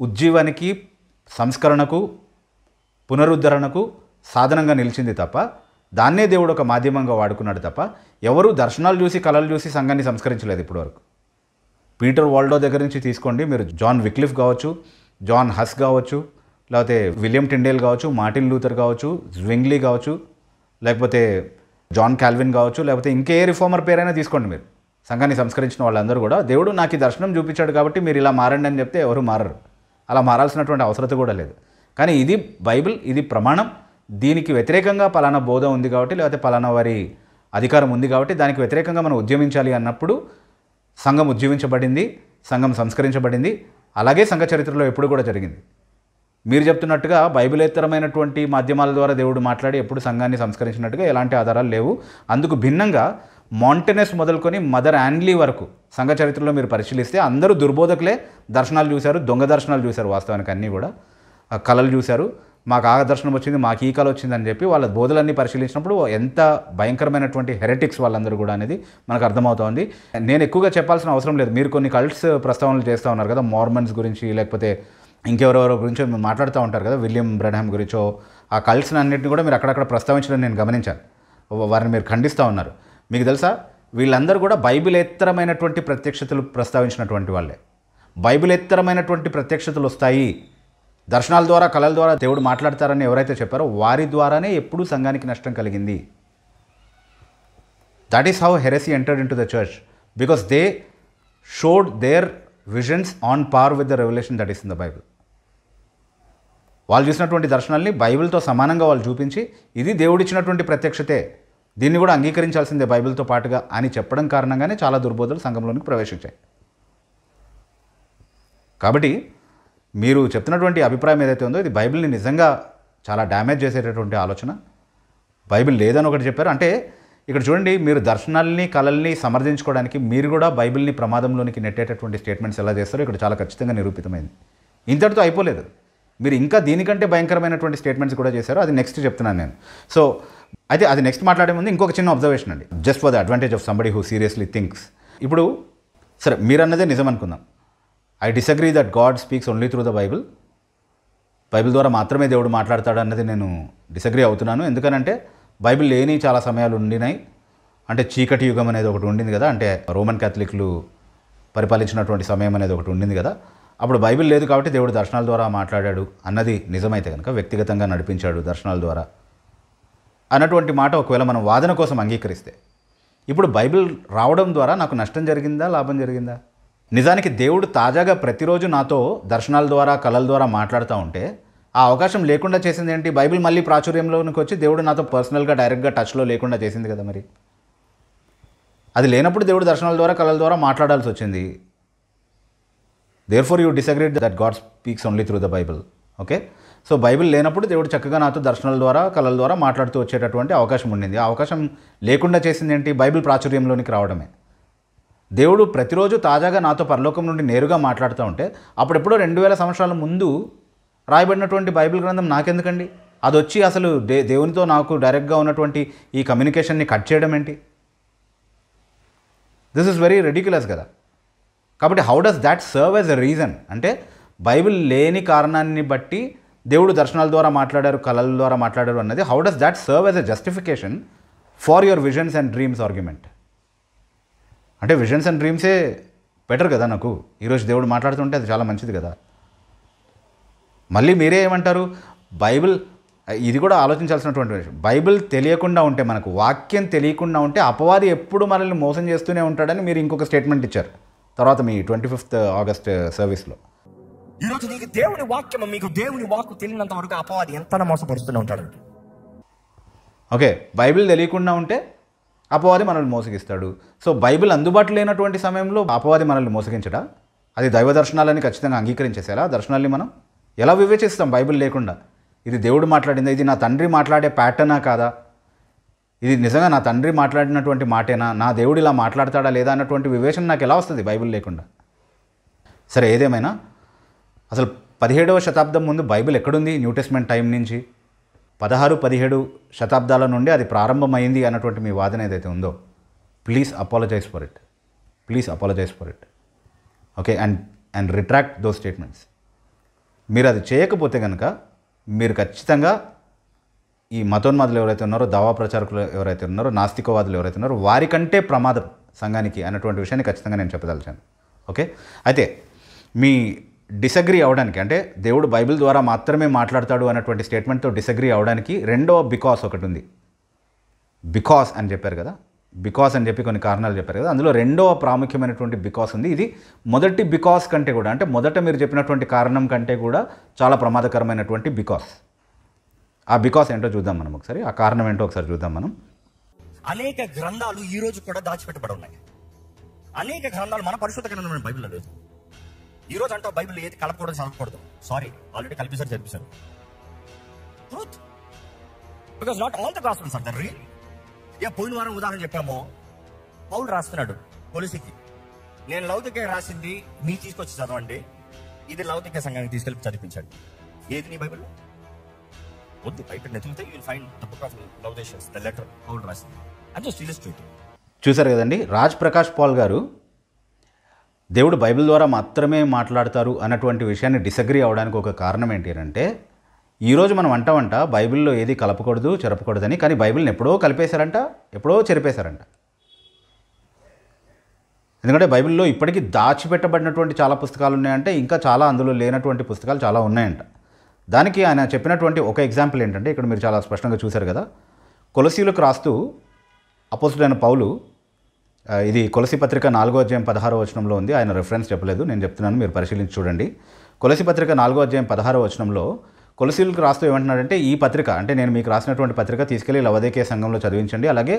ఉజ్జీవానికి, సంస్కరణకు, పునరుద్ధరణకు సాధనంగా నిలిచింది తప్ప దాన్నే దేవుడు ఒక మాధ్యమంగా వాడుకున్నాడు తప్ప ఎవరు దర్శనాలు చూసి కళలు చూసి సంఘాన్ని సంస్కరించలేదు ఇప్పటివరకు. పీటర్ వాల్డో దగ్గర నుంచి తీసుకోండి, మీరు జాన్ విక్లిఫ్ కావచ్చు, జాన్ హస్ కావచ్చు, లేకపోతే విలియం టిండేల్ కావచ్చు, మార్టిన్ లూథర్ కావచ్చు, జ్వింగ్లీ కావచ్చు, లేకపోతే జాన్ కాల్విన్ కావచ్చు, లేకపోతే ఇంకే రిఫార్మర్ పేరైనా తీసుకోండి. మీరు సంఘాన్ని సంస్కరించిన వాళ్ళందరూ కూడా దేవుడు నాకు ఈ దర్శనం చూపించాడు కాబట్టి మీరు ఇలా మారండి అని చెప్తే ఎవరు మారరు. అలా మారాల్సినటువంటి అవసరం కూడా లేదు. కానీ ఇది బైబిల్, ఇది ప్రమాణం. దీనికి వ్యతిరేకంగా పలానా బోధ ఉంది కాబట్టి లేకపోతే పలానా వారి అధికారం ఉంది కాబట్టి దానికి వ్యతిరేకంగా మనం ఉద్యమించాలి అన్నప్పుడు సంఘం ఉజ్జీవించబడింది, సంఘం సంస్కరించబడింది. అలాగే సంఘ చరిత్రలో ఎప్పుడు కూడా జరిగింది. మీరు చెప్తున్నట్టుగా బైబిలేతరమైనటువంటి మాధ్యమాల ద్వారా దేవుడు మాట్లాడి ఎప్పుడు సంఘాన్ని సంస్కరించినట్టుగా ఎలాంటి ఆధారాలు లేవు. అందుకు భిన్నంగా మాంటెనెస్ మొదలుకొని మదర్ యాన్లీ వరకు సంఘ చరిత్రలో మీరు పరిశీలిస్తే అందరూ దుర్బోధకులే. దర్శనాలు చూశారు, దొంగ దర్శనాలు చూశారు, వాస్తవానికి అన్నీ కూడా కళలు చూశారు. మాకు ఆ దర్శనం వచ్చింది, మాకు ఈ కళ వచ్చిందని చెప్పి వాళ్ళ బోధలన్నీ పరిశీలించినప్పుడు ఎంత భయంకరమైనటువంటి హెరెటిక్స్ వాళ్ళందరూ కూడా అనేది మనకు అర్థమవుతోంది. నేను ఎక్కువగా చెప్పాల్సిన అవసరం లేదు. మీరు కొన్ని కల్ట్స్ ప్రస్తావనలు చేస్తూ ఉన్నారు కదా, మార్మన్స్ గురించి లేకపోతే ఇంకెవరెవరో గురించో మీరు మాట్లాడుతూ ఉంటారు కదా, విలియం బ్రెన్హామ్ గురించో. ఆ కల్ట్స్ని అన్నింటినీ కూడా మీరు అక్కడక్కడ ప్రస్తావించడం నేను గమనించాను. వారిని మీరు ఖండిస్తూ ఉన్నారు. మీకు తెలుసా, వీళ్ళందరూ కూడా బైబిలేత్తరమైనటువంటి ప్రత్యక్షతలు ప్రస్తావించినటువంటి వాళ్ళే. బైబిలేత్తరమైనటువంటి ప్రత్యక్షతలు వస్తాయి, దర్శనాల ద్వారా కళల ద్వారా దేవుడు మాట్లాడతారని ఎవరైతే చెప్పారో వారి ద్వారానే ఎప్పుడూ సంఘానికి నష్టం కలిగింది. That is how heresy entered into the church because they showed their visions on par with the revelation that is in the Bible. వాళ్ళు చూసినటువంటి దర్శనాల్ని బైబిల్తో సమానంగా వాళ్ళు చూపించి ఇది దేవుడిచ్చినటువంటి ప్రత్యక్షతే, దీన్ని కూడా అంగీకరించాల్సిందే బైబిల్తో పాటుగా అని చెప్పడం కారణంగానే చాలా దుర్బోధలు సంఘంలోనికి ప్రవేశించాయి. కాబట్టి మీరు చెప్తున్నటువంటి అభిప్రాయం ఏదైతే ఉందో ఇది బైబిల్ని నిజంగా చాలా డ్యామేజ్ చేసేటటువంటి ఆలోచన. బైబిల్ లేదని ఒకటి చెప్పారు. అంటే ఇక్కడ చూడండి, మీరు దర్శనాల్ని కళల్ని సమర్థించుకోవడానికి మీరు కూడా బైబిల్ని ప్రమాదంలోనికి నెట్టేటటువంటి స్టేట్మెంట్స్ ఎలా చేస్తారో ఇక్కడ చాలా ఖచ్చితంగా నిరూపితమైంది. ఇంతటితో అయిపోలేదు, మీరు ఇంకా దీనికంటే భయంకరమైనటువంటి స్టేట్మెంట్స్ కూడా చేశారు. అది నెక్స్ట్ చెప్తున్నాను నేను. సో అయితే అది నెక్స్ట్ మాట్లాడే ముందు ఇంకొక చిన్న అబ్జర్వేషన్ అండి, just for the advantage of somebody who seriously thinks. ఇప్పుడు సరే, మీరు అన్నదే నిజం అనుకుందాం. I disagree that God speaks only through the Bible. Bible ద్వారా మాత్రమే దేవుడు మాట్లాడతాడు అన్నది నేను డిసగ్రీ అవుతున్నాను. ఎందుకనంటే బైబిల్ లేని చాలా సమయాలు ఉండినాయి. అంటే చీకటి యుగం అనేది ఒకటి ఉండింది కదా, అంటే రోమన్ క్యాథలిక్లు పరిపాలించినటువంటి సమయం అనేది ఒకటి ఉండింది కదా. అప్పుడు బైబిల్ లేదు కాబట్టి దేవుడు దర్శనాల ద్వారా మాట్లాడాడు అన్నది నిజమైతే కనుక, వ్యక్తిగతంగా నడిపించాడు దర్శనాల ద్వారా అన్నటువంటి మాట ఒకవేళ మనం వాదన కోసం అంగీకరిస్తే, ఇప్పుడు బైబిల్ రావడం ద్వారా నాకు నష్టం జరిగిందా, లాభం జరిగిందా? నిజానికి దేవుడు తాజాగా ప్రతిరోజు నాతో దర్శనాల ద్వారా కళల ద్వారా మాట్లాడుతూ ఉంటే ఆ అవకాశం లేకుండా చేసింది ఏంటి? బైబిల్ మళ్ళీ ప్రాచుర్యంలోనికి వచ్చి దేవుడు నాతో పర్సనల్గా డైరెక్ట్గా టచ్లో లేకుండా చేసింది కదా. మరి అది లేనప్పుడు దేవుడు దర్శనాల ద్వారా కళల ద్వారా మాట్లాడాల్సి వచ్చింది. Therefore you disagreed that God speaks only through the Bible. Okay, so Bible లేనప్పుడు దేవుడు చక్కగా నాతో దర్శనాల ద్వారా కళల ద్వారా మాట్లాడుతూ వచ్చేటటువంటి అవకాశం ఉండింది. ఆ అవకాశం లేకుండా చేసింది ఏంటి? బైబిల్ ప్రాచుర్యంలోనికి రావడమే. దేవుడు ప్రతిరోజు తాజాగా నాతో పరలోకం నుండి నేరుగా మాట్లాడుతూ ఉంటే అప్పుడెప్పుడో 2000 సంవత్సరాల ముందు రాయబడినటువంటి బైబిల్ గ్రంథం నాకెందుకండి? అది వచ్చి అసలు దేవునితో నాకు డైరెక్ట్గా ఉన్నటువంటి ఈ కమ్యూనికేషన్ని కట్ చేయడం ఏంటి? దిస్ ఇస్ వెరీ రెడిక్యులస్ కదా. కాబట్టి how does that serve as a reason? అంటే బైబిల్ లేని కారణాన్ని బట్టి దేవుడు దర్శనాల ద్వారా మాట్లాడారు, కళల ద్వారా మాట్లాడారు అన్నది how does that serve as a justification for your visions and dreams argument? అంటే విజన్స్ అండ్ డ్రీమ్సే బెటర్ కదా నాకు. ఈరోజు దేవుడు మాట్లాడుతుంటే అది చాలా మంచిది కదా. మళ్ళీ మీరే ఏమంటారు? బైబిల్, ఇది కూడా ఆలోచించాల్సినటువంటి విషయం. బైబిల్ తెలియకుండా ఉంటే, మనకు వాక్యం తెలియకుండా ఉంటే అపవాది ఎప్పుడు మనల్ని మోసం చేస్తూనే ఉంటాడని మీరు ఇంకొక స్టేట్మెంట్ ఇచ్చారు తర్వాత మీ 25th ఆగస్ట్ సర్వీస్లో. ఈరోజు నీకు దేవుని వాక్యం, మీకు దేవుని వాక్కు తెలియనంత వరకు అపవాది ఎంత మోసపరుస్తూనే ఉంటాడు. ఓకే, బైబిల్ తెలియకుండా ఉంటే అపవాది మనల్ని మోసగిస్తాడు. సో బైబిల్ అందుబాటులో లేనటువంటి సమయంలో అపవాది మనల్ని మోసగించడా? అది దైవ దర్శనాలని ఖచ్చితంగా అంగీకరించేసేలా దర్శనాల్ని మనం ఎలా వివేచిస్తాం? బైబిల్ లేకుండా ఇది దేవుడు మాట్లాడిందా, ఇది నా తండ్రి మాట్లాడే ప్యాటర్నా కాదా, ఇది నిజంగా నా తండ్రి మాట్లాడినటువంటి మాటేనా, నా దేవుడు ఇలా మాట్లాడతాడా లేదా అన్నటువంటి వివేచన నాకు ఎలా వస్తుంది బైబిల్ లేకుండా? సరే, ఏదేమైనా అసలు 17వ శతాబ్దం ముందు బైబిల్ ఎక్కడుంది? న్యూ టెస్ట్మెంట్ టైం నుంచి 16-17 శతాబ్దాల నుండి అది ప్రారంభమైంది అన్నటువంటి మీ వాదన ఏదైతే ఉందో, please apologise for it. Please apologise for it. Okay, and retract those statements. మీరు అది చేయకపోతే కనుక మీరు ఖచ్చితంగా ఈ మతోన్మాదులు ఎవరైతే ఉన్నారో, దావా ప్రచారకులు ఎవరైతే ఉన్నారో, నాస్తికవాదులు ఎవరైతే ఉన్నారో వారికంటే ప్రమాదం సంఘానికి అన్నటువంటి విషయాన్ని ఖచ్చితంగా నేను చెప్పదలిచాను. ఓకే, అయితే మీ డిసగ్రీ అవడానికి, అంటే దేవుడు బైబిల్ ద్వారా మాత్రమే మాట్లాడతాడు అన్నటువంటి స్టేట్మెంట్తో డిసగ్రీ అవడానికి రెండవ బికాస్ ఒకటి ఉంది. బికాస్ అని చెప్పారు కదా, బికాస్ అని చెప్పి కొన్ని కారణాలు చెప్పారు కదా, అందులో రెండవ ప్రాముఖ్యమైనటువంటి బికాస్ ఉంది. ఇది మొదటి బికాస్ కంటే కూడా, అంటే మొదట మీరు చెప్పినటువంటి కారణం కంటే కూడా చాలా ప్రమాదకరమైనటువంటి బికాస్. ఆ బికాస్ ఏంటో చూద్దాం మనం ఒకసారి, ఆ కారణం ఏంటో ఒకసారి చూద్దాం మనం. అనేక గ్రంథాలు ఈ రోజు కూడా దాచిపెట్టబడి ఉన్నాయి. అనేక గ్రంథాలు మన పరిశుద్ధ గ్రంథం బైబిల్లో లేదు. ఈ రోజు అంటే బైబిల్ ఏది కలపకూడదు, చదవకూడదు. సారీ, ఆల్రెడీ కలిపేసారు, చదివేశారు. Truth, because not all the gospels are the real. పోయిన వారం ఉదాహరణ చెప్పాము, పౌలు రాస్తున్నాడు కొలొసీకి, నేను లౌదికే రాసింది మీ తీసుకొచ్చి చదవండి, ఇది లౌదికే సంఘానికి తీసుకెళ్ళి చదివించాడు. ఏది నీ బైబిల్లో వద్దు, బయట నెతికితే you will find the book of Laodiceans, the letter పౌలు రాసింది. అది జస్ట్ ఇల్లస్ట్రేటివ్. చూసారు కదండి, రాజ్ ప్రకాష్ పాల్ గారు దేవుడు బైబిల్ ద్వారా మాత్రమే మాట్లాడతారు అన్నటువంటి విషయాన్ని డిసగ్రీ అవడానికి ఒక కారణం ఏంటి అంటే, ఈరోజు మనం అంటామంట బైబిల్లో ఏది కలపకూడదు, చెరపకూడదని, కానీ బైబిల్ని ఎప్పుడో కలిపేశారంట, ఎప్పుడో చెరిపేశారంట. ఎందుకంటే బైబిల్లో ఇప్పటికీ దాచిపెట్టబడినటువంటి చాలా పుస్తకాలు ఉన్నాయంటే, ఇంకా చాలా అందులో లేనటువంటి పుస్తకాలు చాలా ఉన్నాయంట. దానికి ఆయన చెప్పినటువంటి ఒక ఎగ్జాంపుల్ ఏంటంటే, ఇక్కడ మీరు చాలా స్పష్టంగా చూశారు కదా, కొలొసీలకు రాస్తూ అపోస్తుడైన పౌలు, ఇది కొలొసీ పత్రిక 4:16 ఉంది. ఆయన రెఫరెన్స్ చెప్పలేదు, నేను చెప్తున్నాను, మీరు పరిశీలించి చూడండి. కొలొసీ పత్రిక 4:16 కొలొసీలకు రాస్తూ ఏమంటున్నాడంటే, ఈ పత్రిక అంటే నేను మీకు రాసినటువంటి పత్రిక తీసుకెళ్లి లవొదికయ సంఘంలో చదివించండి, అలాగే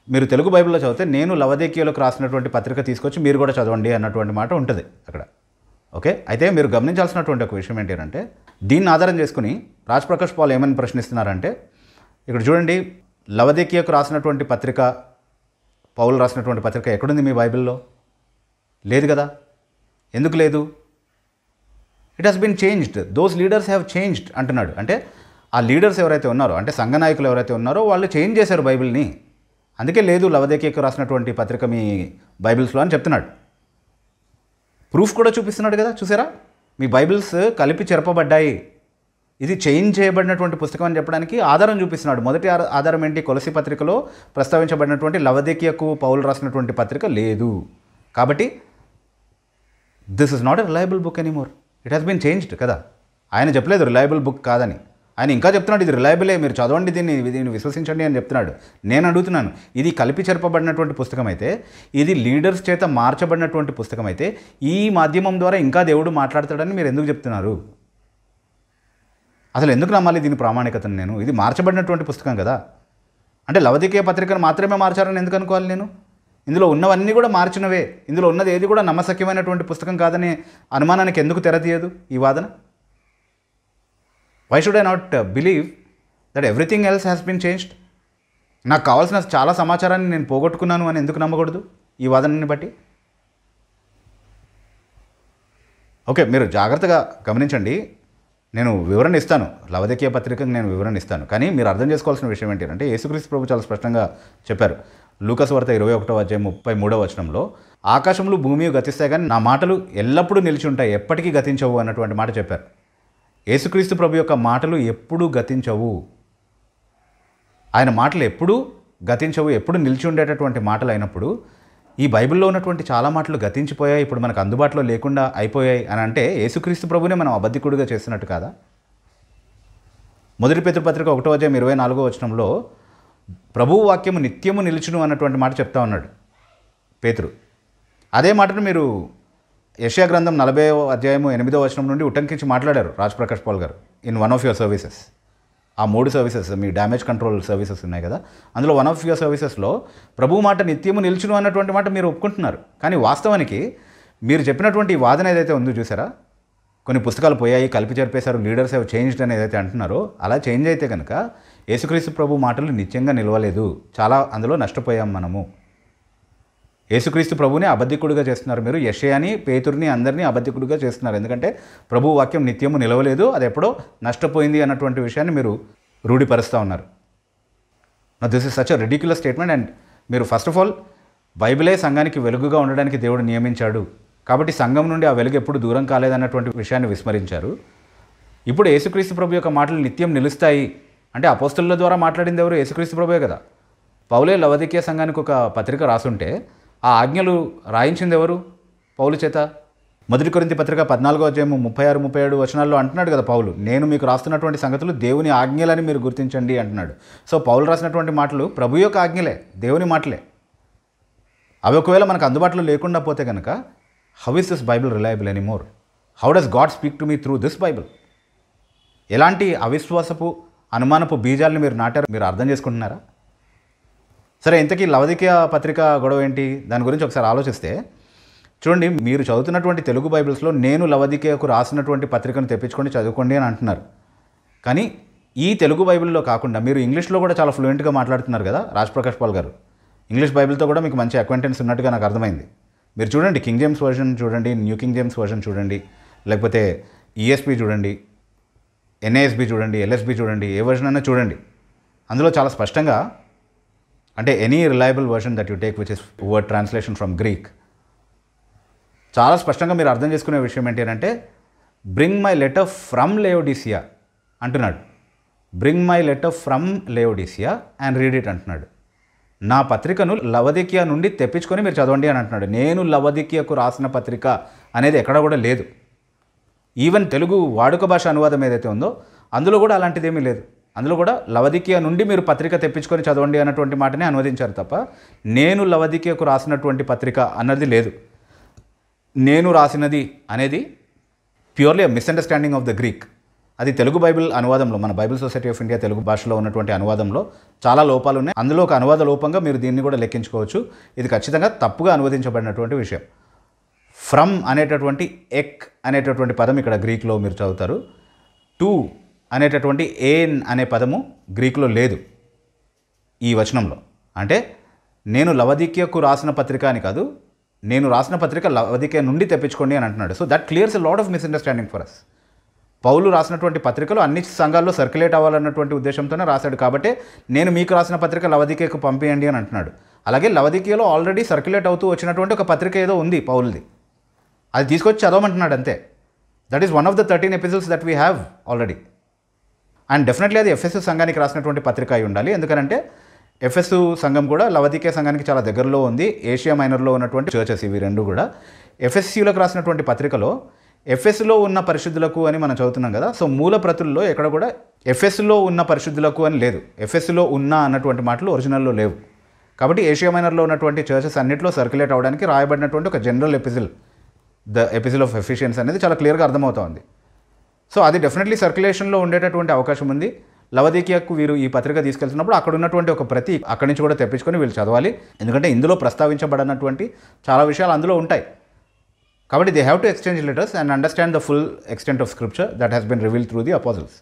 మీరు తెలుగు బైబిల్లో చదివితే నేను లవొదికయలోకి రాసినటువంటి పత్రిక తీసుకొచ్చి మీరు కూడా చదవండి అన్నటువంటి మాట ఉంటుంది అక్కడ. ఓకే, అయితే మీరు గమనించాల్సినటువంటి ఒక విషయం ఏంటంటే, దీన్ని ఆధారం చేసుకుని రాజ్ ప్రకాష్ పాల్ ఏమని ప్రశ్నిస్తున్నారంటే, ఇక్కడ చూడండి, లవొదికయకు రాసినటువంటి పత్రిక, పౌలు రాసినటువంటి పత్రిక ఎక్కడుంది మీ బైబిల్లో? లేదు కదా. ఎందుకు లేదు? It has been changed, those leaders have changed అంటున్నాడు. అంటే ఆ లీడర్స్ ఎవరైతే ఉన్నారో, అంటే సంఘ నాయకులు ఎవరైతే ఉన్నారో వాళ్ళు చేంజ్ చేశారు బైబిల్ని, అందుకే లేదు లవొదికయకు రాసినటువంటి పత్రిక మీ బైబిల్స్లో అని చెప్తున్నాడు. ప్రూఫ్ కూడా చూపిస్తున్నాడు కదా, చూసారా, మీ బైబిల్స్ కలిపి చెరపబడ్డాయి, ఇది చేంజ్ చేయబడినటువంటి పుస్తకం అని చెప్పడానికి ఆధారం చూపిస్తున్నాడు. మొదటి ఆధారం ఏంటి? కొలొసీ పత్రికలో ప్రస్తావించబడినటువంటి లవొదికయకు పౌలు రాసినటువంటి పత్రిక లేదు, కాబట్టి this is not a reliable book anymore, it has been changed కదా. ఆయన చెప్పలేదు రిలయబుల్ బుక్ కాదని, ఆయన ఇంకా చెప్తున్నాడు ఇది రిలయబులే, మీరు చదవండి, దీన్ని విశ్వసించండి అని చెప్తున్నాడు. నేను అడుగుతున్నాను, ఇది కలిపి చెరపబడినటువంటి పుస్తకం అయితే, ఇది లీడర్స్ చేత మార్చబడినటువంటి పుస్తకం అయితే, ఈ మాధ్యమం ద్వారా ఇంకా దేవుడు మాట్లాడతాడని మీరు ఎందుకు చెప్తున్నారు? అసలు ఎందుకు నమ్మాలి దీని ప్రామాణికతను? నేను ఇది మార్చబడినటువంటి పుస్తకం కదా, అంటే లవొదికయ పత్రికను మాత్రమే మార్చారని ఎందుకు అనుకోవాలి నేను? ఇందులో ఉన్నవన్నీ కూడా మార్చినవే, ఇందులో ఉన్నది ఏది కూడా నమ్మశక్యమైనటువంటి పుస్తకం కాదనే అనుమానానికి ఎందుకు తెరతీయదు ఈ వాదన? Why should I not believe that everything else has been changed? నాకు కావాల్సిన చాలా సమాచారాన్ని నేను పోగొట్టుకున్నాను అని ఎందుకు నమ్మకూడదు ఈ వాదనని బట్టి? ఓకే, మీరు జాగ్రత్తగా గమనించండి, నేను వివరణ ఇస్తాను, లవొదికయ పత్రికకు నేను వివరణ ఇస్తాను, కానీ మీరు అర్థం చేసుకోవాల్సిన విషయం ఏంటి అంటే, యేసుక్రీస్తు ప్రభు చాలా స్పష్టంగా చెప్పారు. లూకాసు వార్త 21:33 ఆకాశములు భూమి గతిస్తాయి కానీ నా మాటలు ఎల్లప్పుడూ నిలిచి ఉంటాయి, ఎప్పటికీ గతించవు అన్నటువంటి మాట చెప్పారు. యేసుక్రీస్తు ప్రభు యొక్క మాటలు ఎప్పుడూ గతించవు, ఆయన మాటలు ఎప్పుడూ గతించవు, ఎప్పుడు నిలిచి ఉండేటటువంటి మాటలు అయినప్పుడు, ఈ బైబిల్లో ఉన్నటువంటి చాలా మాటలు గతించిపోయాయి, ఇప్పుడు మనకు అందుబాటులో లేకుండా అయిపోయాయి అని అంటే యేసుక్రీస్తు ప్రభునే మనం అబద్ధికుడిగా చేస్తున్నట్టు కాదా? మొదటి పేతురు పత్రిక 1:24 ప్రభువు వాక్యము నిత్యము నిలుచును అన్నటువంటి మాట చెప్తా ఉన్నాడు పేతురు. అదే మాటను మీరు యెషయా గ్రంథం 40:8 నుండి ఉటంకించి మాట్లాడారు రాజ్ ప్రకాష్ పాల్ గారు in one of your services. ఆ 3 సర్వీసెస్, మీ డ్యామేజ్ కంట్రోల్ సర్వీసెస్ ఉన్నాయి కదా, అందులో వన్ ఆఫ్ యువర్ సర్వీసెస్లో ప్రభు మాట నిత్యము నిలుచును అన్నటువంటి మాట మీరు ఒప్పుకుంటున్నారు. కానీ వాస్తవానికి మీరు చెప్పినటువంటి ఈ వాదన ఏదైతే ఉందో చూసారా, కొన్ని పుస్తకాలు పోయాయి, కలిపి జరిపేశారు, లీడర్స్ హ్యావ్ చేంజ్డ్ అని ఏదైతే అంటున్నారో, అలా చేంజ్ అయితే కనుక యేసుక్రీస్తు ప్రభు మాటలు నిత్యంగా నిలవలేదు, చాలా అందులో నష్టపోయాం మనము. యేసుక్రీస్తు ప్రభువుని అబద్ధికుడిగా చేస్తున్నారు మీరు. యెషయాని, పేతురుని అందరినీ అబద్ధికుడిగా చేస్తున్నారు. ఎందుకంటే ప్రభు వాక్యం నిత్యము నిలవలేదు, అది ఎప్పుడో నష్టపోయింది అన్నటువంటి విషయాన్ని మీరు రూఢిపరుస్తూ ఉన్నారు. This is such a ridiculous statement. And మీరు ఫస్ట్ ఆఫ్ ఆల్ బైబిలే సంఘానికి వెలుగుగా ఉండడానికి దేవుడు నియమించాడు, కాబట్టి సంఘం నుండి ఆ వెలుగు ఎప్పుడు దూరం కాలేదన్నటువంటి విషయాన్ని విస్మరించారు. ఇప్పుడు యేసుక్రీస్తు ప్రభు యొక్క మాటలు నిత్యం నిలుస్తాయి అంటే అపోస్తలుల ద్వారా మాట్లాడింది ఎవరు? యేసుక్రీస్తు ప్రభువే కదా. పౌలే లవదికీయ సంఘానికి ఒక పత్రిక రాసుంటే ఆ ఆజ్ఞలు రాయించింది ఎవరు? పౌలు చేత. 1 కొరింథీ పత్రిక 14:36-37 వచనాల్లో అంటున్నాడు కదా పౌలు, నేను మీకు రాస్తున్నటువంటి సంగతులు దేవుని ఆజ్ఞలని మీరు గుర్తించండి అంటున్నాడు. సో పౌలు రాసినటువంటి మాటలు ప్రభు యొక్క ఆజ్ఞలే, దేవుని మాటలే. అవి ఒకవేళ మనకు అందుబాటులో లేకుండా పోతే కనుక how is this Bible reliable anymore? How does God speak to me through this Bible? ఎలాంటి అవిశ్వాసపు అనుమానపు బీజాలను మీరు నాటారు, మీరు అర్థం చేసుకుంటున్నారా? సరే, ఇంతకీ లవదికీయ పత్రిక గొడవ ఏంటి? దాని గురించి ఒకసారి ఆలోచిస్తే చూడండి, మీరు చదువుతున్నటువంటి తెలుగు బైబిల్స్లో నేను లవదికీయకు రాసినటువంటి పత్రికను తెప్పించుకొని చదువుకోండి అని అంటున్నారు. కానీ ఈ తెలుగు బైబిల్లో కాకుండా మీరు ఇంగ్లీష్లో కూడా చాలా ఫ్లూయెంట్గా మాట్లాడుతున్నారు కదా రాజ్ ప్రకాష్ పాల్ గారు. ఇంగ్లీష్ బైబిల్తో కూడా మీకు మంచి అక్వైంటెన్స్ ఉన్నట్టుగా నాకు అర్థమైంది. మీరు చూడండి, కింగ్ జేమ్స్ వర్షన్ చూడండి, న్యూ కింగ్ జేమ్స్ వర్షన్ చూడండి, లేకపోతే ఈఎస్పీ చూడండి, ఎన్ఏఎస్బి చూడండి, ఎల్ఎస్బి చూడండి, ఏ వర్షన్ అయినా చూడండి. అందులో చాలా స్పష్టంగా, అంటే any reliable version that you take which is word translation from Greek, చాలా స్పష్టంగా మీరు అర్థం చేసుకునే విషయం ఏంటి అంటే bring my letter from Laodicea అంటున్నాడు. Bring my letter from Laodicea and read it అంటున్నాడు. నా పత్రికను లవదికీయ నుండి తెప్పించుకొని మీరు చదవండి అని అంటున్నాడు. నేను లవదికీయకు రాసిన పత్రిక అనేది ఎక్కడ కూడా లేదు. ఈవెన్ తెలుగు వాడుక భాష అనువాదం ఏదైతే ఉందో అందులో కూడా అలాంటిదేమీ లేదు. అందులో కూడా లవదికీయ నుండి మీరు పత్రిక తెప్పించుకొని చదవండి అన్నటువంటి మాటనే అనువదించారు తప్ప నేను లవదికీయకు రాసినటువంటి పత్రిక అన్నది లేదు. నేను రాసినది అనేది purely misunderstanding of the Greek. అది తెలుగు బైబిల్ అనువాదంలో, మన Bible society of India Telugu భాషలో ఉన్నటువంటి అనువాదంలో చాలా లోపాలు ఉన్నాయి. అందులో ఒక అనువాద లోపంగా మీరు దీన్ని కూడా లెక్కించుకోవచ్చు. ఇది ఖచ్చితంగా తప్పుగా అనువదించబడినటువంటి విషయం. ఫ్రమ్ అనేటటువంటి ఎక్ అనేటటువంటి పదం ఇక్కడ గ్రీక్లో మీరు చదువుతారు. టు అనేటటువంటి ఏన్ అనే పదము గ్రీక్లో లేదు ఈ వచనంలో. అంటే నేను లవదికీయకు రాసిన పత్రిక అని కాదు, నేను రాసిన పత్రిక లవదికీయ నుండి తెప్పించుకోండి అని అంటున్నాడు. So that clears a lot of misunderstanding for us. పౌలు రాసినటువంటి పత్రికలు అన్ని సంఘాల్లో సర్క్యులేట్ అవ్వాలన్నటువంటి ఉద్దేశంతోనే రాశాడు. కాబట్టి నేను మీకు రాసిన పత్రిక లవదికీయకు పంపియండి అని అంటున్నాడు. అలాగే లవదికీయలో ఆల్రెడీ సర్క్యులేట్ అవుతూ వచ్చినటువంటి ఒక పత్రిక ఏదో ఉంది పౌలుది, అది తీసుకొచ్చి చదవమంటున్నాడు అంతే. That is one of the 13 episodes that we have already. And definitely అది ఎఫ్ఎస్యు సంఘానికి రాసినటువంటి పత్రిక అయి ఉండాలి. ఎందుకంటే ఎఫ్ఎస్యు సంఘం కూడా లవదికీయ సంఘానికి చాలా దగ్గరలో ఉంది. ఏషియా మైనర్లో ఉన్నటువంటి చర్చెస్ ఇవి రెండు కూడా. ఎఫ్ఎస్యులకు రాసినటువంటి పత్రికలో ఎఫ్ఎస్లో ఉన్న పరిశుద్ధులకు అని మనం చదువుతున్నాం కదా. సో మూల ప్రతుల్లో ఎక్కడ కూడా ఎఫ్ఎస్లో ఉన్న పరిశుద్ధులకు అని లేదు. ఎఫ్ఎస్లో ఉన్న అన్నటువంటి మాటలు ఒరిజినల్లో లేవు. కాబట్టి ఏషియా మైనర్లో ఉన్నటువంటి చర్చెస్ అన్నింటిలో సర్క్యులేట్ అవ్వడానికి రాయబడినటువంటి ఒక జనరల్ ఎపిసిల్, ద ఎపిసిల్ ఆఫ్ ఎఫిషియన్స్ అనేది చాలా క్లియర్గా అర్థమవుతోంది. సో అది డెఫినెట్లీ సర్క్యులేషన్లో ఉండేటటువంటి అవకాశం ఉంది. లవదికీయకు వీరు ఈ పత్రిక తీసుకెళ్తున్నప్పుడు అక్కడ ఉన్నటువంటి ఒక ప్రతి అక్కడి నుంచి కూడా తెప్పించుకొని వీళ్ళు చదవాలి. ఎందుకంటే ఇందులో ప్రస్తావించబడినటువంటి చాలా విషయాలు అందులో ఉంటాయి. కాబట్టి they have to exchange letters and understand the full extent of scripture that has been revealed through the అపోజల్స్.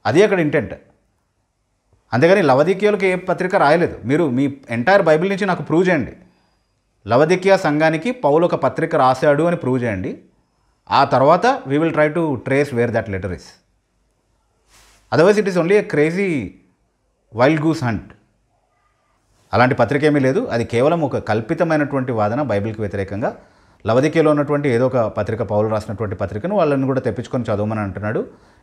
అది అక్కడ ఇంటెంట్. అంతేగాని లవదికీయులకు ఏ పత్రిక రాయలేదు. మీరు మీ ఎంటైర్ బైబిల్ నుంచి నాకు ప్రూవ్ చేయండి, లవదికీయ సంఘానికి పౌలు ఒక పత్రిక రాశాడు అని ప్రూవ్ చేయండి. ఆ తర్వాత we will try to trace where that letter is. Otherwise it is only a crazy wild goose hunt. అలాంటి పత్రిక ఏమీ లేదు. అది కేవలం ఒక కల్పితమైనటువంటి వాదన బైబిల్కి వ్యతిరేకంగా. లవదికీయలో ఉన్నటువంటి ఏదో ఒక పత్రిక, పౌలు రాసినటువంటి పత్రికను వాళ్ళని కూడా తెప్పించుకొని చదవమని అంటున్నాడు.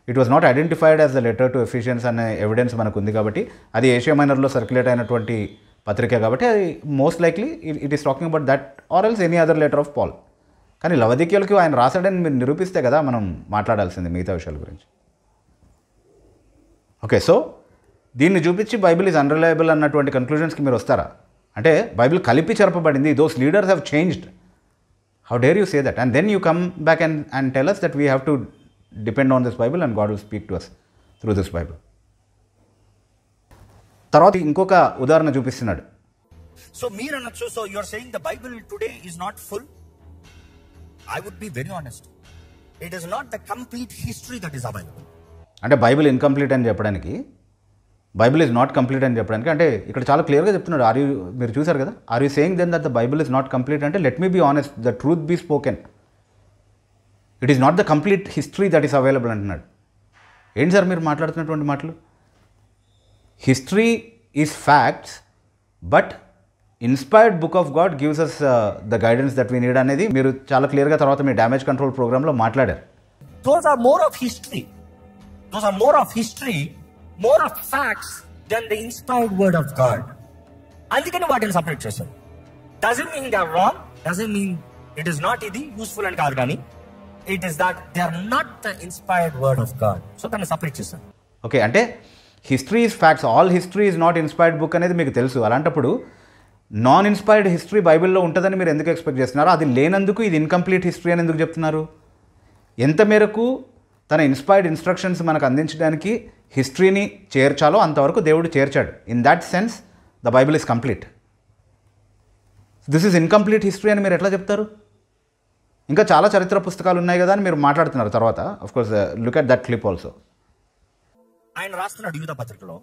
It was not identified as the letter to Ephesians అనే ఎవిడెన్స్ మనకు ఉంది. కాబట్టి అది ఏషియా మైనర్లో సర్క్యులేట్ అయినటువంటి పత్రిక కాబట్టి అది most likely it is talking about that or else any other letter of Paul. కానీ లవదికీయులకి ఆయన రాశాడని మీరు నిరూపిస్తే కదా మనం మాట్లాడాల్సింది మిగతా విషయాల గురించి. ఓకే, సో దీన్ని చూపించి బైబిల్ ఈజ్ అన్రిలయబుల్ అన్నటువంటి కన్క్లూజన్స్కి మీరు వస్తారా? అంటే బైబిల్ కలిపి చెరపబడింది, those leaders have changed. How dare you say that? And then you come back and tell us that we have to depend on this Bible and God will speak to us through this Bible. తర్వాత ఇంకొక ఉదాహరణ చూపిస్తున్నాడు. So మీరు అనొచ్చు, so you are saying the Bible today is not full? I would be very honest. It is not the complete history that is available. అంటే బైబిల్ ఇన్కంప్లీట్ అని చెప్పడానికి బైబిల్ ఈజ్ నాట్ కంప్లీట్ అని చెప్పడానికి. అంటే ఇక్కడ చాలా క్లియర్గా చెప్తున్నాడు. మీరు చూసారు కదా, are you saying then that the Bible is not complete అంటే let me be honest, the truth be spoken, it is not the complete history that is available అంటున్నాడు. ఏంటి సార్ మీరు మాట్లాడుతున్నటువంటి మాటలు? History is facts but inspired book of God gives us the guidance that we need అనేది మీరు చాలా క్లియర్గా తర్వాత మీ డ్యామేజ్ కంట్రోల్ ప్రోగ్రాంలో మాట్లాడారు. Those are more of history. Those are more of history, more of facts than the inspired word of God. అందుకని వాటిని సపరేట్ చేశారు. Doesn't mean they are wrong, doesn't mean it is not ఇది యూస్ఫుల్ అని కాదు, కానీ it is that they are not the inspired word of God. So దాన్ని సపరేట్ చేశారు. ఓకే, అంటే history is facts, all history is not inspired book అనేది మీకు తెలుసు. అలాంటప్పుడు నాన్ ఇన్స్పైర్డ్ హిస్టరీ బైబిల్లో ఉంటుందని మీరు ఎందుకు ఎక్స్పెక్ట్ చేస్తున్నారు? అది లేనందుకు ఇది ఇన్కంప్లీట్ హిస్టరీ అని ఎందుకు చెప్తున్నారు? ఎంత మేరకు తన ఇన్స్పైర్డ్ ఇన్స్ట్రక్షన్స్ మనకు అందించడానికి హిస్టరీని చేర్చాలో అంతవరకు దేవుడు చేర్చాడు. In that sense the Bible is complete. This is incomplete history అని మీరు ఎట్లా చెప్తారు? ఇంకా చాలా చరిత్ర పుస్తకాలు ఉన్నాయి కదా అని మీరు మాట్లాడుతున్నారు తర్వాత. Of course look at that clip also. ఆయన రాస్తున్నాడు యూదా పత్రికలో,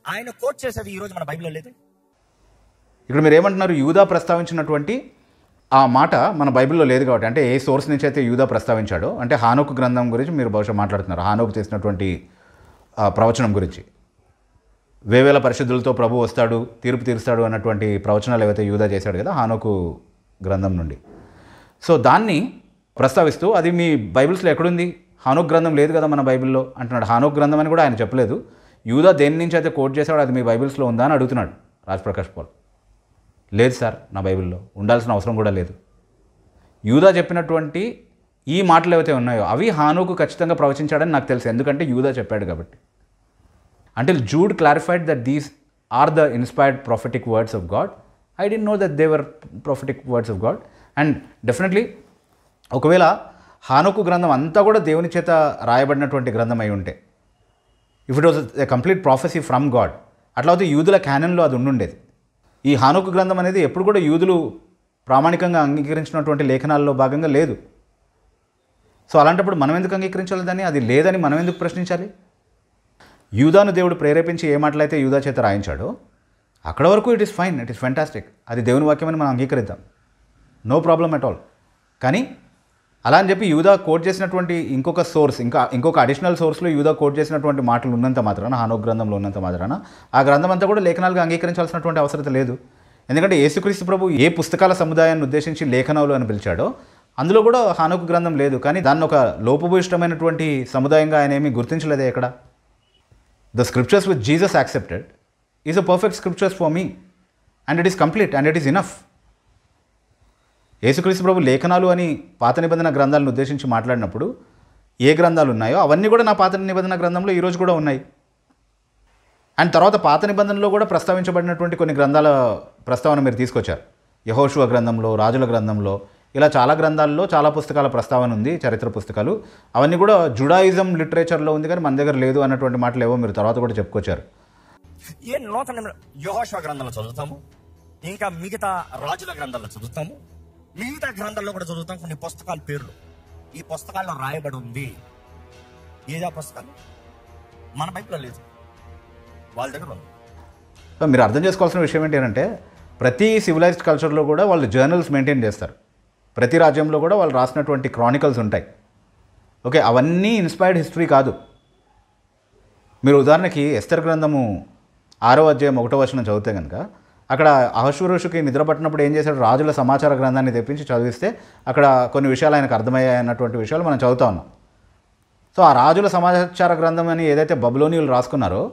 ఆయన కోట్ చేసేది ఈరోజు మన బైబిల్లో లేదు. ఇక్కడ మీరు ఏమంటున్నారు? యూదా ప్రస్తావించినటువంటి ఆ మాట మన బైబిల్లో లేదు కాబట్టి, అంటే ఏ సోర్స్ నుంచి అయితే యూదా ప్రస్తావించాడో, అంటే హానోకు గ్రంథం గురించి మీరు బహుశా మాట్లాడుతున్నారు, హానోకు చేసినటువంటి ప్రవచనం గురించి. వేవేల పరిశుద్ధులతో ప్రభు వస్తాడు, తీర్పు తీరుస్తాడు అన్నటువంటి ప్రవచనాలు ఏవైతే యూదా చేశాడు కదా హానోకు గ్రంథం నుండి. సో దాన్ని ప్రస్తావిస్తూ అది మీ బైబిల్స్లో ఎక్కడుంది? హానోకు గ్రంథం లేదు కదా మన బైబిల్లో అంటున్నాడు. హానోకు గ్రంథం అని కూడా ఆయన చెప్పలేదు. యూదా దేని నుంచి అయితే కోట్ చేశాడో అది మీ బైబిల్స్లో ఉందా అని అడుగుతున్నాడు రాజ్ప్రకాష్ పాల్. లేదు సార్, నా బైబిల్లో ఉండాల్సిన అవసరం కూడా లేదు. యూదా చెప్పినటువంటి ఈ మాటలు ఏవైతే ఉన్నాయో అవి హానోకు ఖచ్చితంగా ప్రవచించాడని నాకు తెలుసు, ఎందుకంటే యూదా చెప్పాడు కాబట్టి. Until Jude clarified that these are the inspired prophetic words of God, I didn't know that they were prophetic words of God. And definitely ఒకవేళ హానోకు గ్రంథం అంతా కూడా దేవుని చేత రాయబడినటువంటి గ్రంథం అయి ఉంటే, if it was a complete prophecy from God, అట్లా అయితే యూదుల క్యానన్లో అది ఉండుండేది. ఈ హానోకు గ్రంథం అనేది ఎప్పుడు కూడా యూదులు ప్రామాణికంగా అంగీకరించినటువంటి లేఖనాల్లో భాగంగా లేదు. సో అలాంటప్పుడు మనం ఎందుకు అంగీకరించాలి దాన్ని? అది లేదని మనం ఎందుకు ప్రశ్నించాలి? యూదాను దేవుడు ప్రేరేపించి ఏ మాటలైతే యూదా చేత రాయించాడో అక్కడ వరకు it is fine, it is fantastic, అది దేవుని వాక్యమని మనం అంగీకరిద్దాం, నో ప్రాబ్లం అట్ ఆల్. కానీ అలా అని చెప్పి యూదా కోట్ చేసినటువంటి ఇంకొక సోర్స్, ఇంకొక అడిషనల్ సోర్స్లో యూదా కోట్ చేసినటువంటి మాటలు ఉన్నంత మాత్రాన, హానోకు గ్రంథంలో ఉన్నంత మాత్రాన ఆ గ్రంథం అంతా కూడా లేఖనాలుగా అంగీకరించాల్సినటువంటి అవసరం లేదు. ఎందుకంటే యేసుక్రీస్తు ప్రభు ఏ పుస్తకాల సముదాయాన్ని ఉద్దేశించి లేఖనాలు అని పిలిచాడో అందులో కూడా హానోకు గ్రంథం లేదు. కానీ దాన్ని ఒక లోపభూయిష్టమైనటువంటి సముదాయంగా ఆయన ఏమీ గుర్తించలేదే ఎక్కడ. The scriptures which Jesus accepted is a perfect scriptures for me and it is complete and it is enough. యేసుక్రీస్తు ప్రభు లేఖనాలు అని పాత నిబంధన గ్రంథాలను ఉద్దేశించి మాట్లాడినప్పుడు ఏ గ్రంథాలు ఉన్నాయో అవన్నీ కూడా నా పాత నిబంధన గ్రంథంలో ఈరోజు కూడా ఉన్నాయి. అండ్ తర్వాత పాత నిబంధనలో కూడా ప్రస్తావించబడినటువంటి కొన్ని గ్రంథాల ప్రస్తావన మీరు తీసుకొచ్చారు. యెహోషువ గ్రంథంలో, రాజుల గ్రంథంలో, ఇలా చాలా గ్రంథాల్లో చాలా పుస్తకాల ప్రస్తావన ఉంది, చరిత్ర పుస్తకాలు. అవన్నీ కూడా జుడాయిజం లిటరేచర్లో ఉంది కానీ మన దగ్గర లేదు అన్నటువంటి మాటలు ఏవో మీరు తర్వాత కూడా చెప్పుకొచ్చారు. ఏ నూతన యెహోషువ గ్రంథంలో చదువుతాము, ఇంకా మిగతా రాజుల గ్రంథాల్లో చదువుతాము, మిగతా గ్రంథాల్లో కూడా చదువుతాం కొన్ని పుస్తకాల పేర్లు. ఈ పుస్తకాల్లో రాయబడి ఉంది. ఏదా పుస్తకాలు? మన బైబిల్లో లేదు, వాళ్ళ దగ్గర ఉంది. మీరు అర్థం చేసుకోవాల్సిన విషయం ఏంటంటే ప్రతి సివిలైజ్డ్ కల్చర్లో కూడా వాళ్ళు జర్నల్స్ మెయింటైన్ చేస్తారు. ప్రతి రాజ్యంలో కూడా వాళ్ళు రాసినటువంటి క్రానికల్స్ ఉంటాయి. ఓకే, అవన్నీ ఇన్స్పైర్డ్ హిస్టరీ కాదు. మీరు ఉదాహరణకి ఎస్తర్ గ్రంథము 6వ అధ్యాయం 1వ వచనం చదివితే కనుక అక్కడ అహష్వేరోషుకి నిద్ర పట్టినప్పుడు ఏం చేశాడు? రాజుల సమాచార గ్రంథాన్ని తెప్పించి చదివిస్తే అక్కడ కొన్ని విషయాలు ఆయనకు అర్థమయ్యాయి అన్నటువంటి విషయాలు మనం చదువుతా ఉన్నాం. సో ఆ రాజుల సమాచార గ్రంథం అని ఏదైతే బబులోనియులు రాసుకున్నారో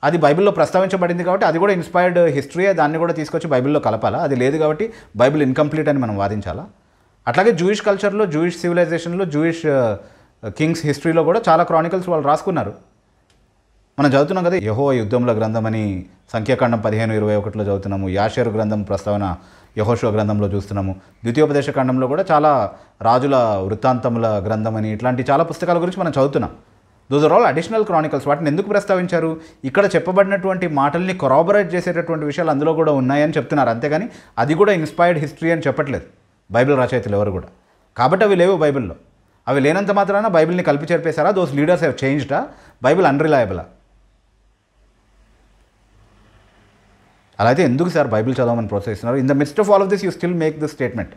అది బైబిల్లో ప్రస్తావించబడింది కాబట్టి అది కూడా ఇన్స్పైర్డ్ హిస్టరీయే, దాన్ని కూడా తీసుకొచ్చి బైబిల్లో కలపాలా? అది లేదు కాబట్టి బైబిల్ ఇన్కంప్లీట్ అని మనం వాదించాలా? అట్లాగే జూయిష్ కల్చర్లో, జూయిష్ సివిలైజేషన్లో, జూయిష్ కింగ్స్ హిస్టరీలో కూడా చాలా క్రానికల్స్ వాళ్ళు రాసుకున్నారు. మనం చదువుతున్నాం కదా, యెహోవా యుద్ధముల గ్రంథం అని సంఖ్యాకాండం 15:21లో చదువుతున్నాము. యాషేరు గ్రంథం ప్రస్తావన యెహోషువ గ్రంథంలో చూస్తున్నాము. ద్వితీయోపదేశ కాండంలో కూడా చాలా రాజుల వృత్తాంతముల గ్రంథం అని ఇట్లాంటి చాలా పుస్తకాల గురించి మనం చదువుతున్నాం. Those are all additional chronicles. వాటిని ఎందుకు ప్రస్తావించారు? ఇక్కడ చెప్పబడినటువంటి మాటల్ని కొరాబరేట్ చేసేటటువంటి విషయాలు అందులో కూడా ఉన్నాయని చెప్తున్నారు, అంతేగాని అది కూడా ఇన్స్పైర్డ్ హిస్టరీ అని చెప్పట్లేదు బైబిల్ రచయితలు ఎవరు కూడా. కాబట్టి అవి లేవు బైబిల్లో. అవి లేనంత మాత్రాన బైబిల్ని కలిపి చేర్పేశారా? దోస్ లీడర్స్ హ్యావ్ చేంజ్డా? బైబిల్ అన్రిలయబులా? అలా అయితే ఎందుకు సార్ బైబిల్ చదవమని ప్రోత్సహిస్తున్నారు? In the midst of all of this you still make this statement.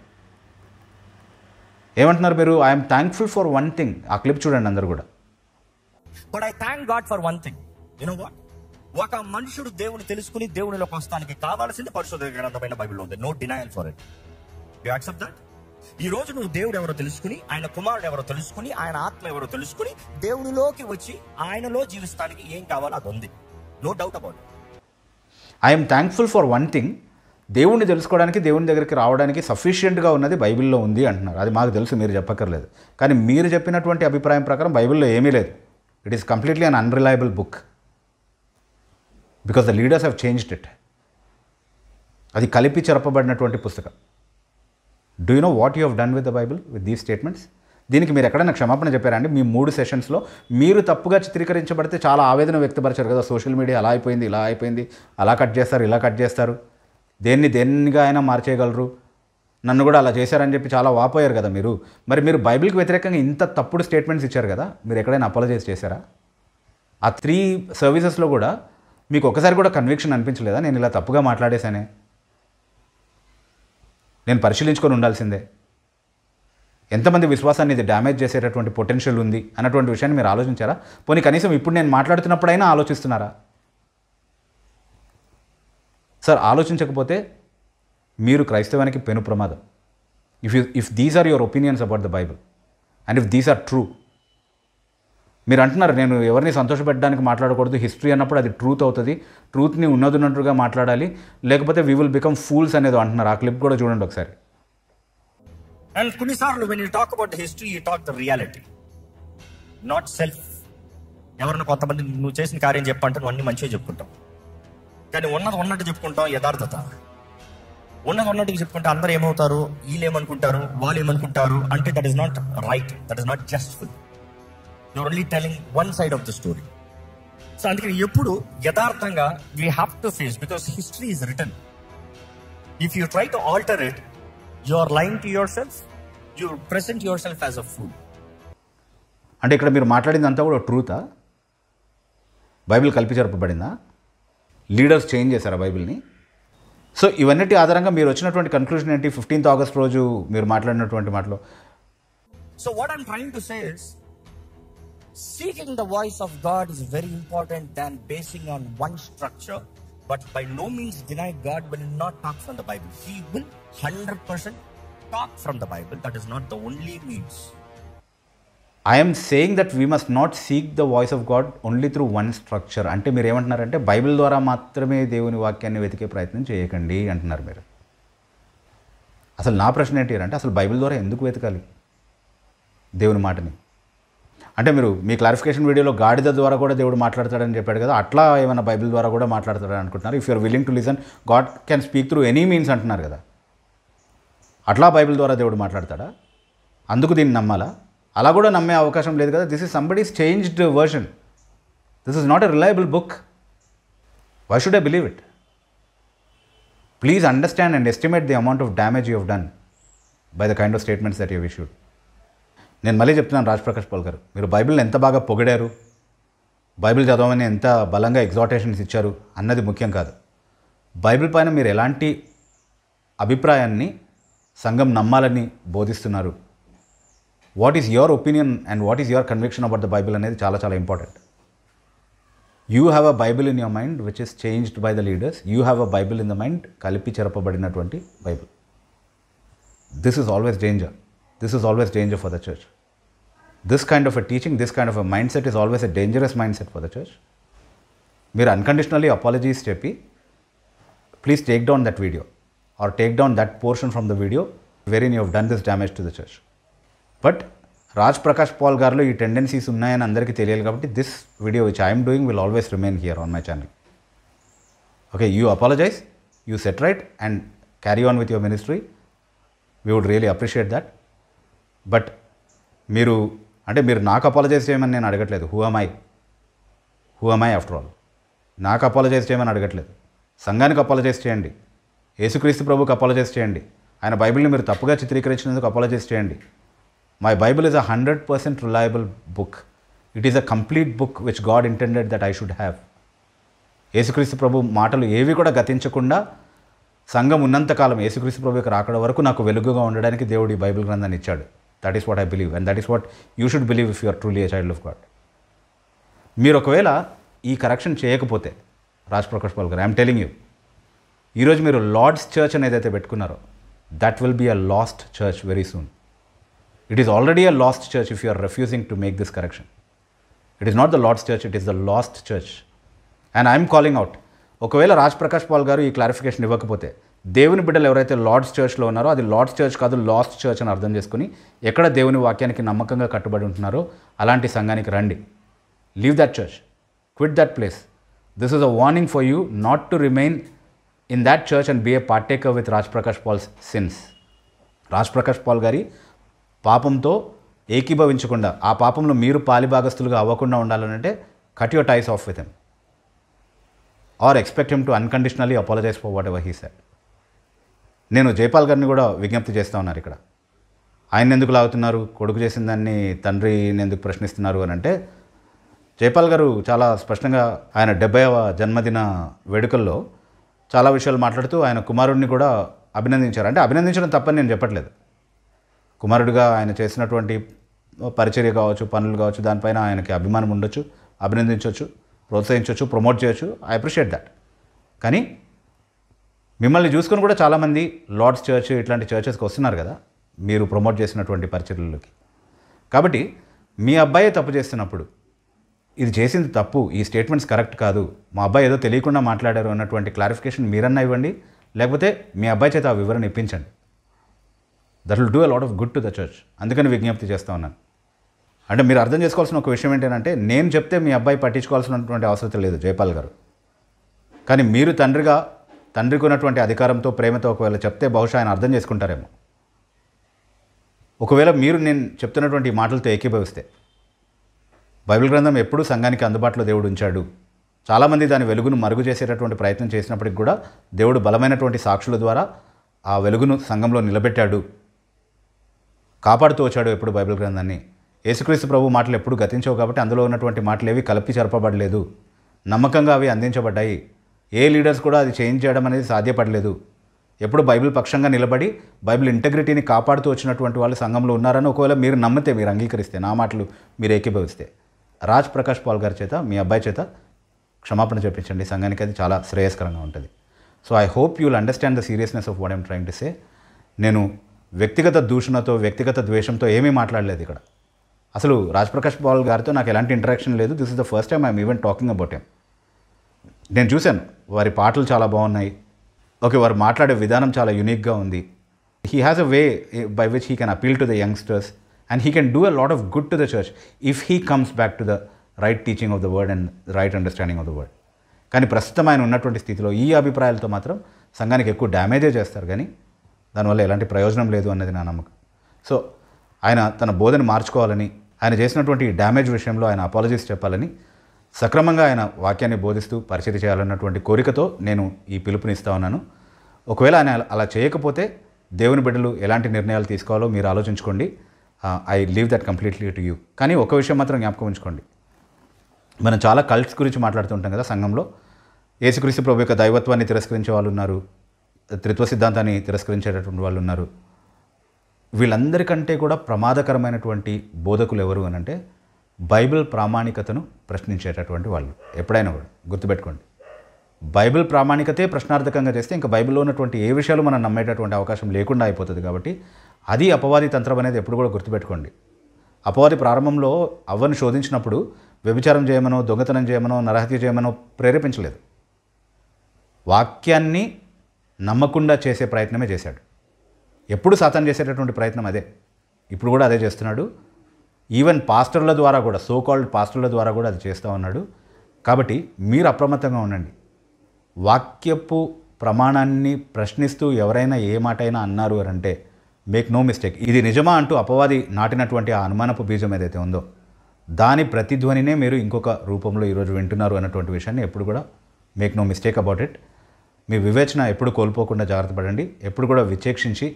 ఏమంటున్నారు మీరు? I'm thankful for one thing. ఆ క్లిప్ చూడండి అందరు కూడా. But I thank God for one thing. You know what? ఒక మనుషుడు దేవుని తెలుసుకుని దేవునిలోకి వస్తానికి కావాల్సింది పరిశుద్ధ గ్రంథమైన బైబిల్లో ఉంది. No denial for it. You accept that? ఈ రోజు నువ్వు దేవుడు ఎవరో తెలుసుకుని, ఆయన కుమారుడు ఎవరో తెలుసుకుని, ఆయన ఆత్మ ఎవరో తెలుసుకుని దేవునిలోకి వచ్చి ఆయనలో జీవిస్తానికి ఏం కావాలో అది ఉంది. No doubt about it. I'm thankful for one thing. దేవుణ్ణి తెలుసుకోవడానికి, దేవుని దగ్గరికి రావడానికి సఫిషియెంట్గా ఉన్నది బైబిల్లో ఉంది అంటున్నారు. అది మాకు తెలుసు, మీరు చెప్పక్కర్లేదు. కానీ మీరు చెప్పినటువంటి అభిప్రాయం ప్రకారం బైబిల్లో ఏమీ లేదు. It is completely an unreliable book because the leaders have changed it. అది కలిపి చెరపబడినటువంటి పుస్తకం. Do you know what you have done with the Bible with these statements? దీనికి మీరు ఎక్కడైనా క్షమాపణ చెప్పారండి? మీ 3 సెషన్స్లో మీరు తప్పుగా చిత్రీకరించబడితే చాలా ఆవేదన వ్యక్తపరిచారు కదా. సోషల్ మీడియా అలా అయిపోయింది, ఇలా అయిపోయింది, అలా కట్ చేస్తారు, ఇలా కట్ చేస్తారు, దేన్నిగా అయినా మార్చేయగలరు, నన్ను కూడా అలా చేశారని చెప్పి చాలా వాపోయారు కదా మీరు. మరి మీరు బైబిల్కి వ్యతిరేకంగా ఇంత తప్పుడు స్టేట్మెంట్స్ ఇచ్చారు కదా, మీరు ఎక్కడైనా అపాలజైజ్ చేశారా? ఆ 3 సర్వీసెస్లో కూడా మీకు ఒకసారి కూడా కన్విక్షన్ అనిపించలేదా? నేను ఇలా తప్పుగా మాట్లాడేశానే, నేను పరిశీలించుకొని ఉండాల్సిందే, ఎంతమంది విశ్వాసాన్ని ఇది డ్యామేజ్ చేసేటటువంటి పొటెన్షియల్ ఉంది అన్నటువంటి విషయాన్ని మీరు ఆలోచించారా? పోనీ కనీసం ఇప్పుడు నేను మాట్లాడుతున్నప్పుడైనా ఆలోచిస్తున్నారా? సార్, ఆలోచించకపోతే మీరు క్రైస్తవానికి పెను ప్రమాదం. If these are your opinions about the Bible and if these are true. మీరు అంటున్నారు నేను ఎవరిని సంతోషపెట్టడానికి మాట్లాడకూడదు, హిస్టరీ అన్నప్పుడు అది ట్రూత్ అవుతుంది, ట్రూత్ని ఉన్నట్టుగా మాట్లాడాలి, లేకపోతే వీ విల్ బికమ్ ఫూల్స్ అనేది అంటున్నారు. ఆ క్లిప్ కూడా చూడండి ఒకసారి. అండ్ కొన్నిసార్లు when you talk about history, you talk the reality, not self. ఎవరైనా కొంతమంది నువ్వు చేసిన కార్యం చెప్పంటే నువ్వు అన్ని మంచిగా చెప్పుకుంటావు, కానీ ఉన్నట్టు చెప్పుకుంటాం యథార్థత. ఉన్నట్టుగా చెప్పుకుంటే అందరూ ఏమవుతారు, వీళ్ళు ఏమనుకుంటారు, వాళ్ళు ఏమనుకుంటారు అంటే that is not right, that is not justful. You are only telling one side of the story. So అందుకని ఎప్పుడు యథార్థంగా we have to face, because history is written. If you try to alter it, you are lying to yourself, you present yourself as a fool. అంటే ఇక్కడ మీరు మాట్లాడిందంతా కూడా ట్రూతా? బైబిల్ కల్పి జరపబడిందా? లీడర్స్ చేంజ్ చేశారా బైబిల్ని? సో ఇవన్నిటి ఆధారంగా మీరు వచ్చినటువంటి కన్క్లూజన్ ఏంటి 15th ఆగస్ట్ రోజు మీరు మాట్లాడినటువంటి మాటలో? So what I'm trying to say is, seeking the voice of God is very important than basing on one structure, but by no means deny God will not talk from the Bible. He will 100% talk from the Bible. That is not the only means. I am saying that we must not seek the voice of God only through one structure. అంటే మీరు ఏమంటున్నారంటే బైబిల్ ద్వారా మాత్రమే దేవుని వాక్యాన్ని వెతికే ప్రయత్నం చేయకండి అంటున్నారు మీరు. అసలు నా ప్రశ్న ఏంటి అంటే, అసలు బైబిల్ ద్వారా ఎందుకు వెతకాలి దేవుని మాటని? అంటే మీరు మీ క్లారిఫికేషన్ వీడియోలో గాడిద ద్వారా కూడా దేవుడు మాట్లాడతాడని చెప్పాడు కదా, అట్లా ఏమైనా బైబిల్ ద్వారా కూడా మాట్లాడతాడని అనుకుంటున్నారు? If you're willing to listen, God can speak through any means అంటున్నారు కదా, అట్లా బైబిల్ ద్వారా దేవుడు మాట్లాడతాడా? అందుకు దీన్ని నమ్మాలా? అలా కూడా నమ్మే అవకాశం లేదు కదా. This is somebody's changed version. This is not a reliable book. Why should I believe it? Please understand and estimate the amount of damage you have done by the kind of statements that you issued. నేను మళ్ళీ చెప్తున్నాను, రాజ్ ప్రకాష్ పాల్ గారు, మీరు బైబిల్ని ఎంత బాగా పొగిడారు, బైబిల్ చదవమని ఎంత బలంగా ఎగ్జార్టేషన్స్ ఇచ్చారు అన్నది ముఖ్యం కాదు. బైబిల్ పైన మీరు ఎలాంటి అభిప్రాయాన్ని సంఘం నమ్మాలని బోధిస్తున్నారు, what is your opinion and what is your conviction about the Bible అనేది చాలా చాలా important. You have a Bible in your mind which is changed by the leaders. You have a Bible in the mind, కలిపి చెరపబడినటువంటి Bible. This is always danger. This is always danger for the church. This kind of a teaching, this kind of a mindset is always a dangerous mindset for the church. మీరు అన్కండిషనల్లీ అపాలజీస్ చెప్పి please take down that video or take down that portion from the video wherein you have done this damage to the church. But Raj Prakash Paul గారిలో ఈ టెండెన్సీస్ ఉన్నాయని అందరికీ తెలియాలి కాబట్టి this video which I'm doing will always remain here on my channel. Okay, you apologize, you set right and carry on with your ministry. We would really appreciate that. But మీరు నాకు అపాలజైజ్ చేయమని నేను అడగట్లేదు. Who am I after all? నాకు అపాలజైజ్ చేయమని అడగట్లేదు. సంఘానికి అపాలజైజ్ చేయండి, యేసుక్రీస్తు ప్రభుకి అపాలజైజ్ చేయండి, ఆయన బైబిల్ని మీరు తప్పుగా చిత్రీకరించినందుకు అపాలజైజ్ చేయండి. My Bible is 100% reliable book. It is a complete book which God intended that I should have. యేసుక్రీస్తు ప్రభు మాటలు ఏవి కూడా గతించకుండా సంఘం ఉన్నంతకాలం యేసుక్రీస్తు ప్రభు యొక్క రాకడ వరకు నాకు వెలుగుగా ఉండడానికి దేవుడు ఈ బైబిల్ గ్రంథాన్ని ఇచ్చాడు. That is what I believe and that is what you should believe if you are truly a child of God. మీరు ఒకవేళ ఈ కరెక్షన్ చేయకపోతే Raj Prakash Paul garu, I'm telling you, ఈరోజు మీరు లార్డ్స్ చర్చ్ అనేది అయితే పెట్టుకున్నారో that will be a lost church very soon. It is already a lost church if you are refusing to make this correction. It is not the Lord's church, it is the last church. And I'm calling out, ఒకవేళ రాజ్ ప్రకాష్ పాల్ గారు ఈ క్లారిఫికేషన్ ఇవ్వకపోతే దేవుని బిడ్డలు ఎవరైతే లార్డ్స్ చర్చ్లో ఉన్నారో అది లార్డ్స్ చర్చ్ కాదు, లాస్ట్ చర్చ్ అని అర్థం చేసుకుని ఎక్కడ దేవుని వాక్యానికి నమ్మకంగా కట్టుబడి ఉంటున్నారో అలాంటి సంఘానికి రండి. Leave that church, quit that place. This is a warning for you not to remain in that church and be a partaker with Raj Prakash Paul's sins. Raj Prakash Paul గారి పాపంతో ఏకీభవించకుండా, ఆ పాపంలో మీరు పాలిభాగస్తులుగా అవ్వకుండా ఉండాలంటే cut your ties off with him or expect him to unconditionally apologize for whatever he said. నేను జైపాల్ గారిని కూడా విజ్ఞప్తి చేస్తూ ఉన్నారు ఇక్కడ. ఆయన ఎందుకు లాగుతున్నారు, కొడుకు చేసిన దాన్ని తండ్రిని ఎందుకు ప్రశ్నిస్తున్నారు అని అంటే, జైపాల్ గారు చాలా స్పష్టంగా ఆయన 70వ జన్మదిన వేడుకల్లో చాలా విషయాలు మాట్లాడుతూ ఆయన కుమారుడిని కూడా అభినందించారు. అంటే అభినందించడం తప్పని నేను చెప్పట్లేదు. కుమారుడిగా ఆయన చేసినటువంటి పరిచర్య కావచ్చు, పనులు కావచ్చు, దానిపైన ఆయనకి అభిమానం ఉండొచ్చు, అభినందించవచ్చు, ప్రోత్సహించవచ్చు, ప్రమోట్ చేయొచ్చు. I appreciate that. కానీ మిమ్మల్ని చూసుకొని కూడా చాలామంది లార్డ్స్ చర్చ్ ఇట్లాంటి చర్చెస్కి వస్తున్నారు కదా మీరు ప్రమోట్ చేసినటువంటి పరిచర్యలకి. కాబట్టి మీ అబ్బాయే తప్పు చేస్తున్నప్పుడు ఇది చేసింది తప్పు, ఈ స్టేట్మెంట్స్ కరెక్ట్ కాదు, మా అబ్బాయి ఏదో తెలియకుండా మాట్లాడారు అన్నటువంటి క్లారిఫికేషన్ మీరన్నా ఇవ్వండి, లేకపోతే మీ అబ్బాయి చేత ఆ వివరణ ఇప్పించండి. That will do a lot of good to the church. అందుకని విజ్ఞప్తి చేస్తూ ఉన్నాను. అంటే మీరు అర్థం చేసుకోవాల్సిన ఒక విషయం ఏంటంటే, నేను చెప్తే మీ అబ్బాయి పట్టించుకోవాల్సినటువంటి అవసరం లేదు జైపాల్ గారు. కానీ మీరు తండ్రికి ఉన్నటువంటి అధికారంతో, ప్రేమతో ఒకవేళ చెప్తే బహుశా ఆయన అర్థం చేసుకుంటారేమో. ఒకవేళ మీరు నేను చెప్తున్నటువంటి మాటలతో ఏకీభవిస్తే, బైబిల్ గ్రంథం ఎప్పుడూ సంఘానికి అందుబాటులో దేవుడు ఉంచాడు. చాలామంది దాని వెలుగును మరుగు చేసేటటువంటి ప్రయత్నం చేసినప్పటికి కూడా దేవుడు బలమైనటువంటి సాక్షుల ద్వారా ఆ వెలుగును సంఘంలో నిలబెట్టాడు, కాపాడుతూ వచ్చాడు ఎప్పుడు బైబిల్ గ్రంథాన్ని. యేసుక్రీస్తు ప్రభు మాటలు ఎప్పుడు గతించవు కాబట్టి అందులో ఉన్నటువంటి మాటలు ఏవి కలిపి చెరపబడలేదు, నమ్మకంగా అవి అందించబడ్డాయి. ఏ లీడర్స్ కూడా అది చేంజ్ చేయడం అనేది సాధ్యపడలేదు. ఎప్పుడు బైబిల్ పక్షంగా నిలబడి బైబిల్ ఇంటగ్రిటీని కాపాడుతూ వచ్చినటువంటి వాళ్ళు సంఘంలో ఉన్నారని ఒకవేళ మీరు నమ్మితే, మీరు అంగీకరిస్తే, నా మాటలు మీరు ఏకీభవిస్తే, రాజ్ ప్రకాష్ పాల్ గారి చేత మీ అబ్బాయి చేత క్షమాపణ చెప్పించండి. సంఘానికి అది చాలా శ్రేయస్కరంగా ఉంటుంది. So I hope you will understand the seriousness of what I'm trying to say. నేను వ్యక్తిగత దూషణతో, వ్యక్తిగత ద్వేషంతో ఏమీ మాట్లాడలేదు ఇక్కడ. అసలు రాజ్ ప్రకాష్ పాల్ గారితో నాకు ఎలాంటి ఇంటరాక్షన్ లేదు. This is the first time I'm even talking about him. నేను చూశాను, వారి పాటలు చాలా బాగున్నాయి. ఓకే, వారు మాట్లాడే విధానం చాలా యూనిక్గా ఉంది. He has a way by which he can appeal to the youngsters and he can do a lot of good to the church if he comes back to the right teaching of the word and right understanding of the word. కానీ ప్రస్తుతం ఆయన ఉన్నటువంటి స్థితిలో ఈ అభిప్రాయాలతో మాత్రం సంఘానికి ఎక్కువ డ్యామేజే చేస్తారు, కానీ దానివల్ల ఎలాంటి ప్రయోజనం లేదు అన్నది నా నమ్మకం. సో ఆయన తన బోధన మార్చుకోవాలని, ఆయన చేసినటువంటి డ్యామేజ్ విషయంలో ఆయన అపాలజీస్ చెప్పాలని, సక్రమంగా ఆయన వాక్యాన్ని బోధిస్తూ పరిచర్య చేయాలన్నటువంటి కోరికతో నేను ఈ పిలుపునిస్తా ఉన్నాను. ఒకవేళ ఆయన అలా చేయకపోతే దేవుని బిడ్డలు ఎలాంటి నిర్ణయాలు తీసుకోవాలో మీరు ఆలోచించుకోండి. I leave that completely to you. కానీ ఒక విషయం మాత్రం జ్ఞాపకం ఉంచుకోండి, మనం చాలా కల్ట్స్ గురించి మాట్లాడుతుంటాం కదా సంఘంలో. యేసుక్రీస్తు ప్రభు యొక్క దైవత్వాన్ని తిరస్కరించే వాళ్ళు ఉన్నారు, త్రిత్వ సిద్ధాంతాన్ని తిరస్కరించేటటువంటి వాళ్ళు ఉన్నారు. వీళ్ళందరికంటే కూడా ప్రమాదకరమైనటువంటి బోధకులు ఎవరు అని అంటే బైబిల్ ప్రామాణికతను ప్రశ్నించేటటువంటి వాళ్ళు. ఎప్పుడైనా కూడా గుర్తుపెట్టుకోండి, బైబిల్ ప్రామాణికతే ప్రశ్నార్థకంగా చేస్తే ఇంకా బైబిల్లో ఉన్నటువంటి ఏ విషయాలు మనం నమ్మేటటువంటి అవకాశం లేకుండా అయిపోతుంది. కాబట్టి అది అపవాది తంత్రం అనేది ఎప్పుడు కూడా గుర్తుపెట్టుకోండి. అపవాది ప్రారంభంలో అవ్వను శోధించినప్పుడు వ్యభిచారం చేయమనో, దొంగతనం చేయమనో, నరహత్య చేయమనో ప్రేరేపించలేదు. వాక్యాన్ని నమ్మకుండా చేసే ప్రయత్నమే చేశాడు. ఎప్పుడు సాతాను చేసేటటువంటి ప్రయత్నం అదే, ఇప్పుడు కూడా అదే చేస్తున్నాడు. ఈవెన్ పాస్టర్ల ద్వారా కూడా, సో కాల్డ్ పాస్టర్ల ద్వారా కూడా అది చేస్తూ ఉన్నాడు. కాబట్టి మీరు అప్రమత్తంగా ఉండండి. వాక్యపు ప్రమాణాన్ని ప్రశ్నిస్తూ ఎవరైనా ఏ మాట అయినా అన్నారు అని అంటే మేక్ నో మిస్టేక్, ఇది నిజమా అంటూ అపవాది నాటినటువంటి ఆ అనుమానపు బీజం ఏదైతే ఉందో దాని ప్రతిధ్వనినే మీరు ఇంకొక రూపంలో ఈరోజు వింటున్నారు అన్నటువంటి విషయాన్ని ఎప్పుడు కూడా make no mistake about it. మీ వివేచన ఎప్పుడు కోల్పోకుండా జాగ్రత్త పడండి. ఎప్పుడు కూడా విచేక్షించి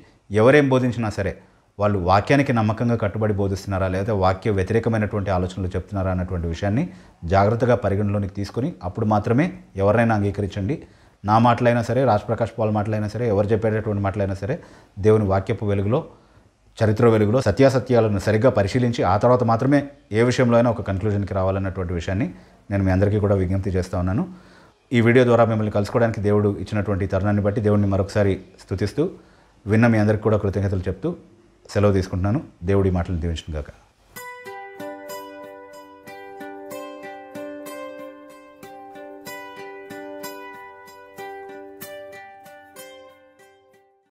ఎవరేం బోధించినా సరే వాళ్ళు వాక్యానికి నమ్మకంగా కట్టుబడి బోధిస్తున్నారా లేదా వాక్య వ్యతిరేకమైనటువంటి ఆలోచనలు చెప్తున్నారా అన్నటువంటి విషయాన్ని జాగ్రత్తగా పరిగణలోనికి తీసుకొని అప్పుడు మాత్రమే ఎవరినైనా అంగీకరించండి. నా మాటలైనా సరే, రాజ్ప్రకాష్ పాల్ మాటలైనా సరే, ఎవరు చెప్పేటటువంటి మాటలైనా సరే దేవుని వాక్యపు వెలుగులో, చరిత్ర వెలుగులో సత్యాసత్యాలను సరిగ్గా పరిశీలించి ఆ తర్వాత మాత్రమే ఏ విషయంలో అయినా ఒక కన్క్లూజన్కి రావాలన్నటువంటి విషయాన్ని నేను మీ అందరికీ కూడా విజ్ఞప్తి చేస్తూ ఉన్నాను. ఈ వీడియో ద్వారా మిమ్మల్ని కలుసుకోవడానికి దేవుడు ఇచ్చినటువంటి తరుణాన్ని బట్టి దేవుడిని మరొకసారి స్తుతిస్తూ విన్న మీ అందరికీ కూడా కృతజ్ఞతలు చెప్తూ సెలవు తీసుకుంటున్నాను. దేవుడి మాటలను దీవించును గాక.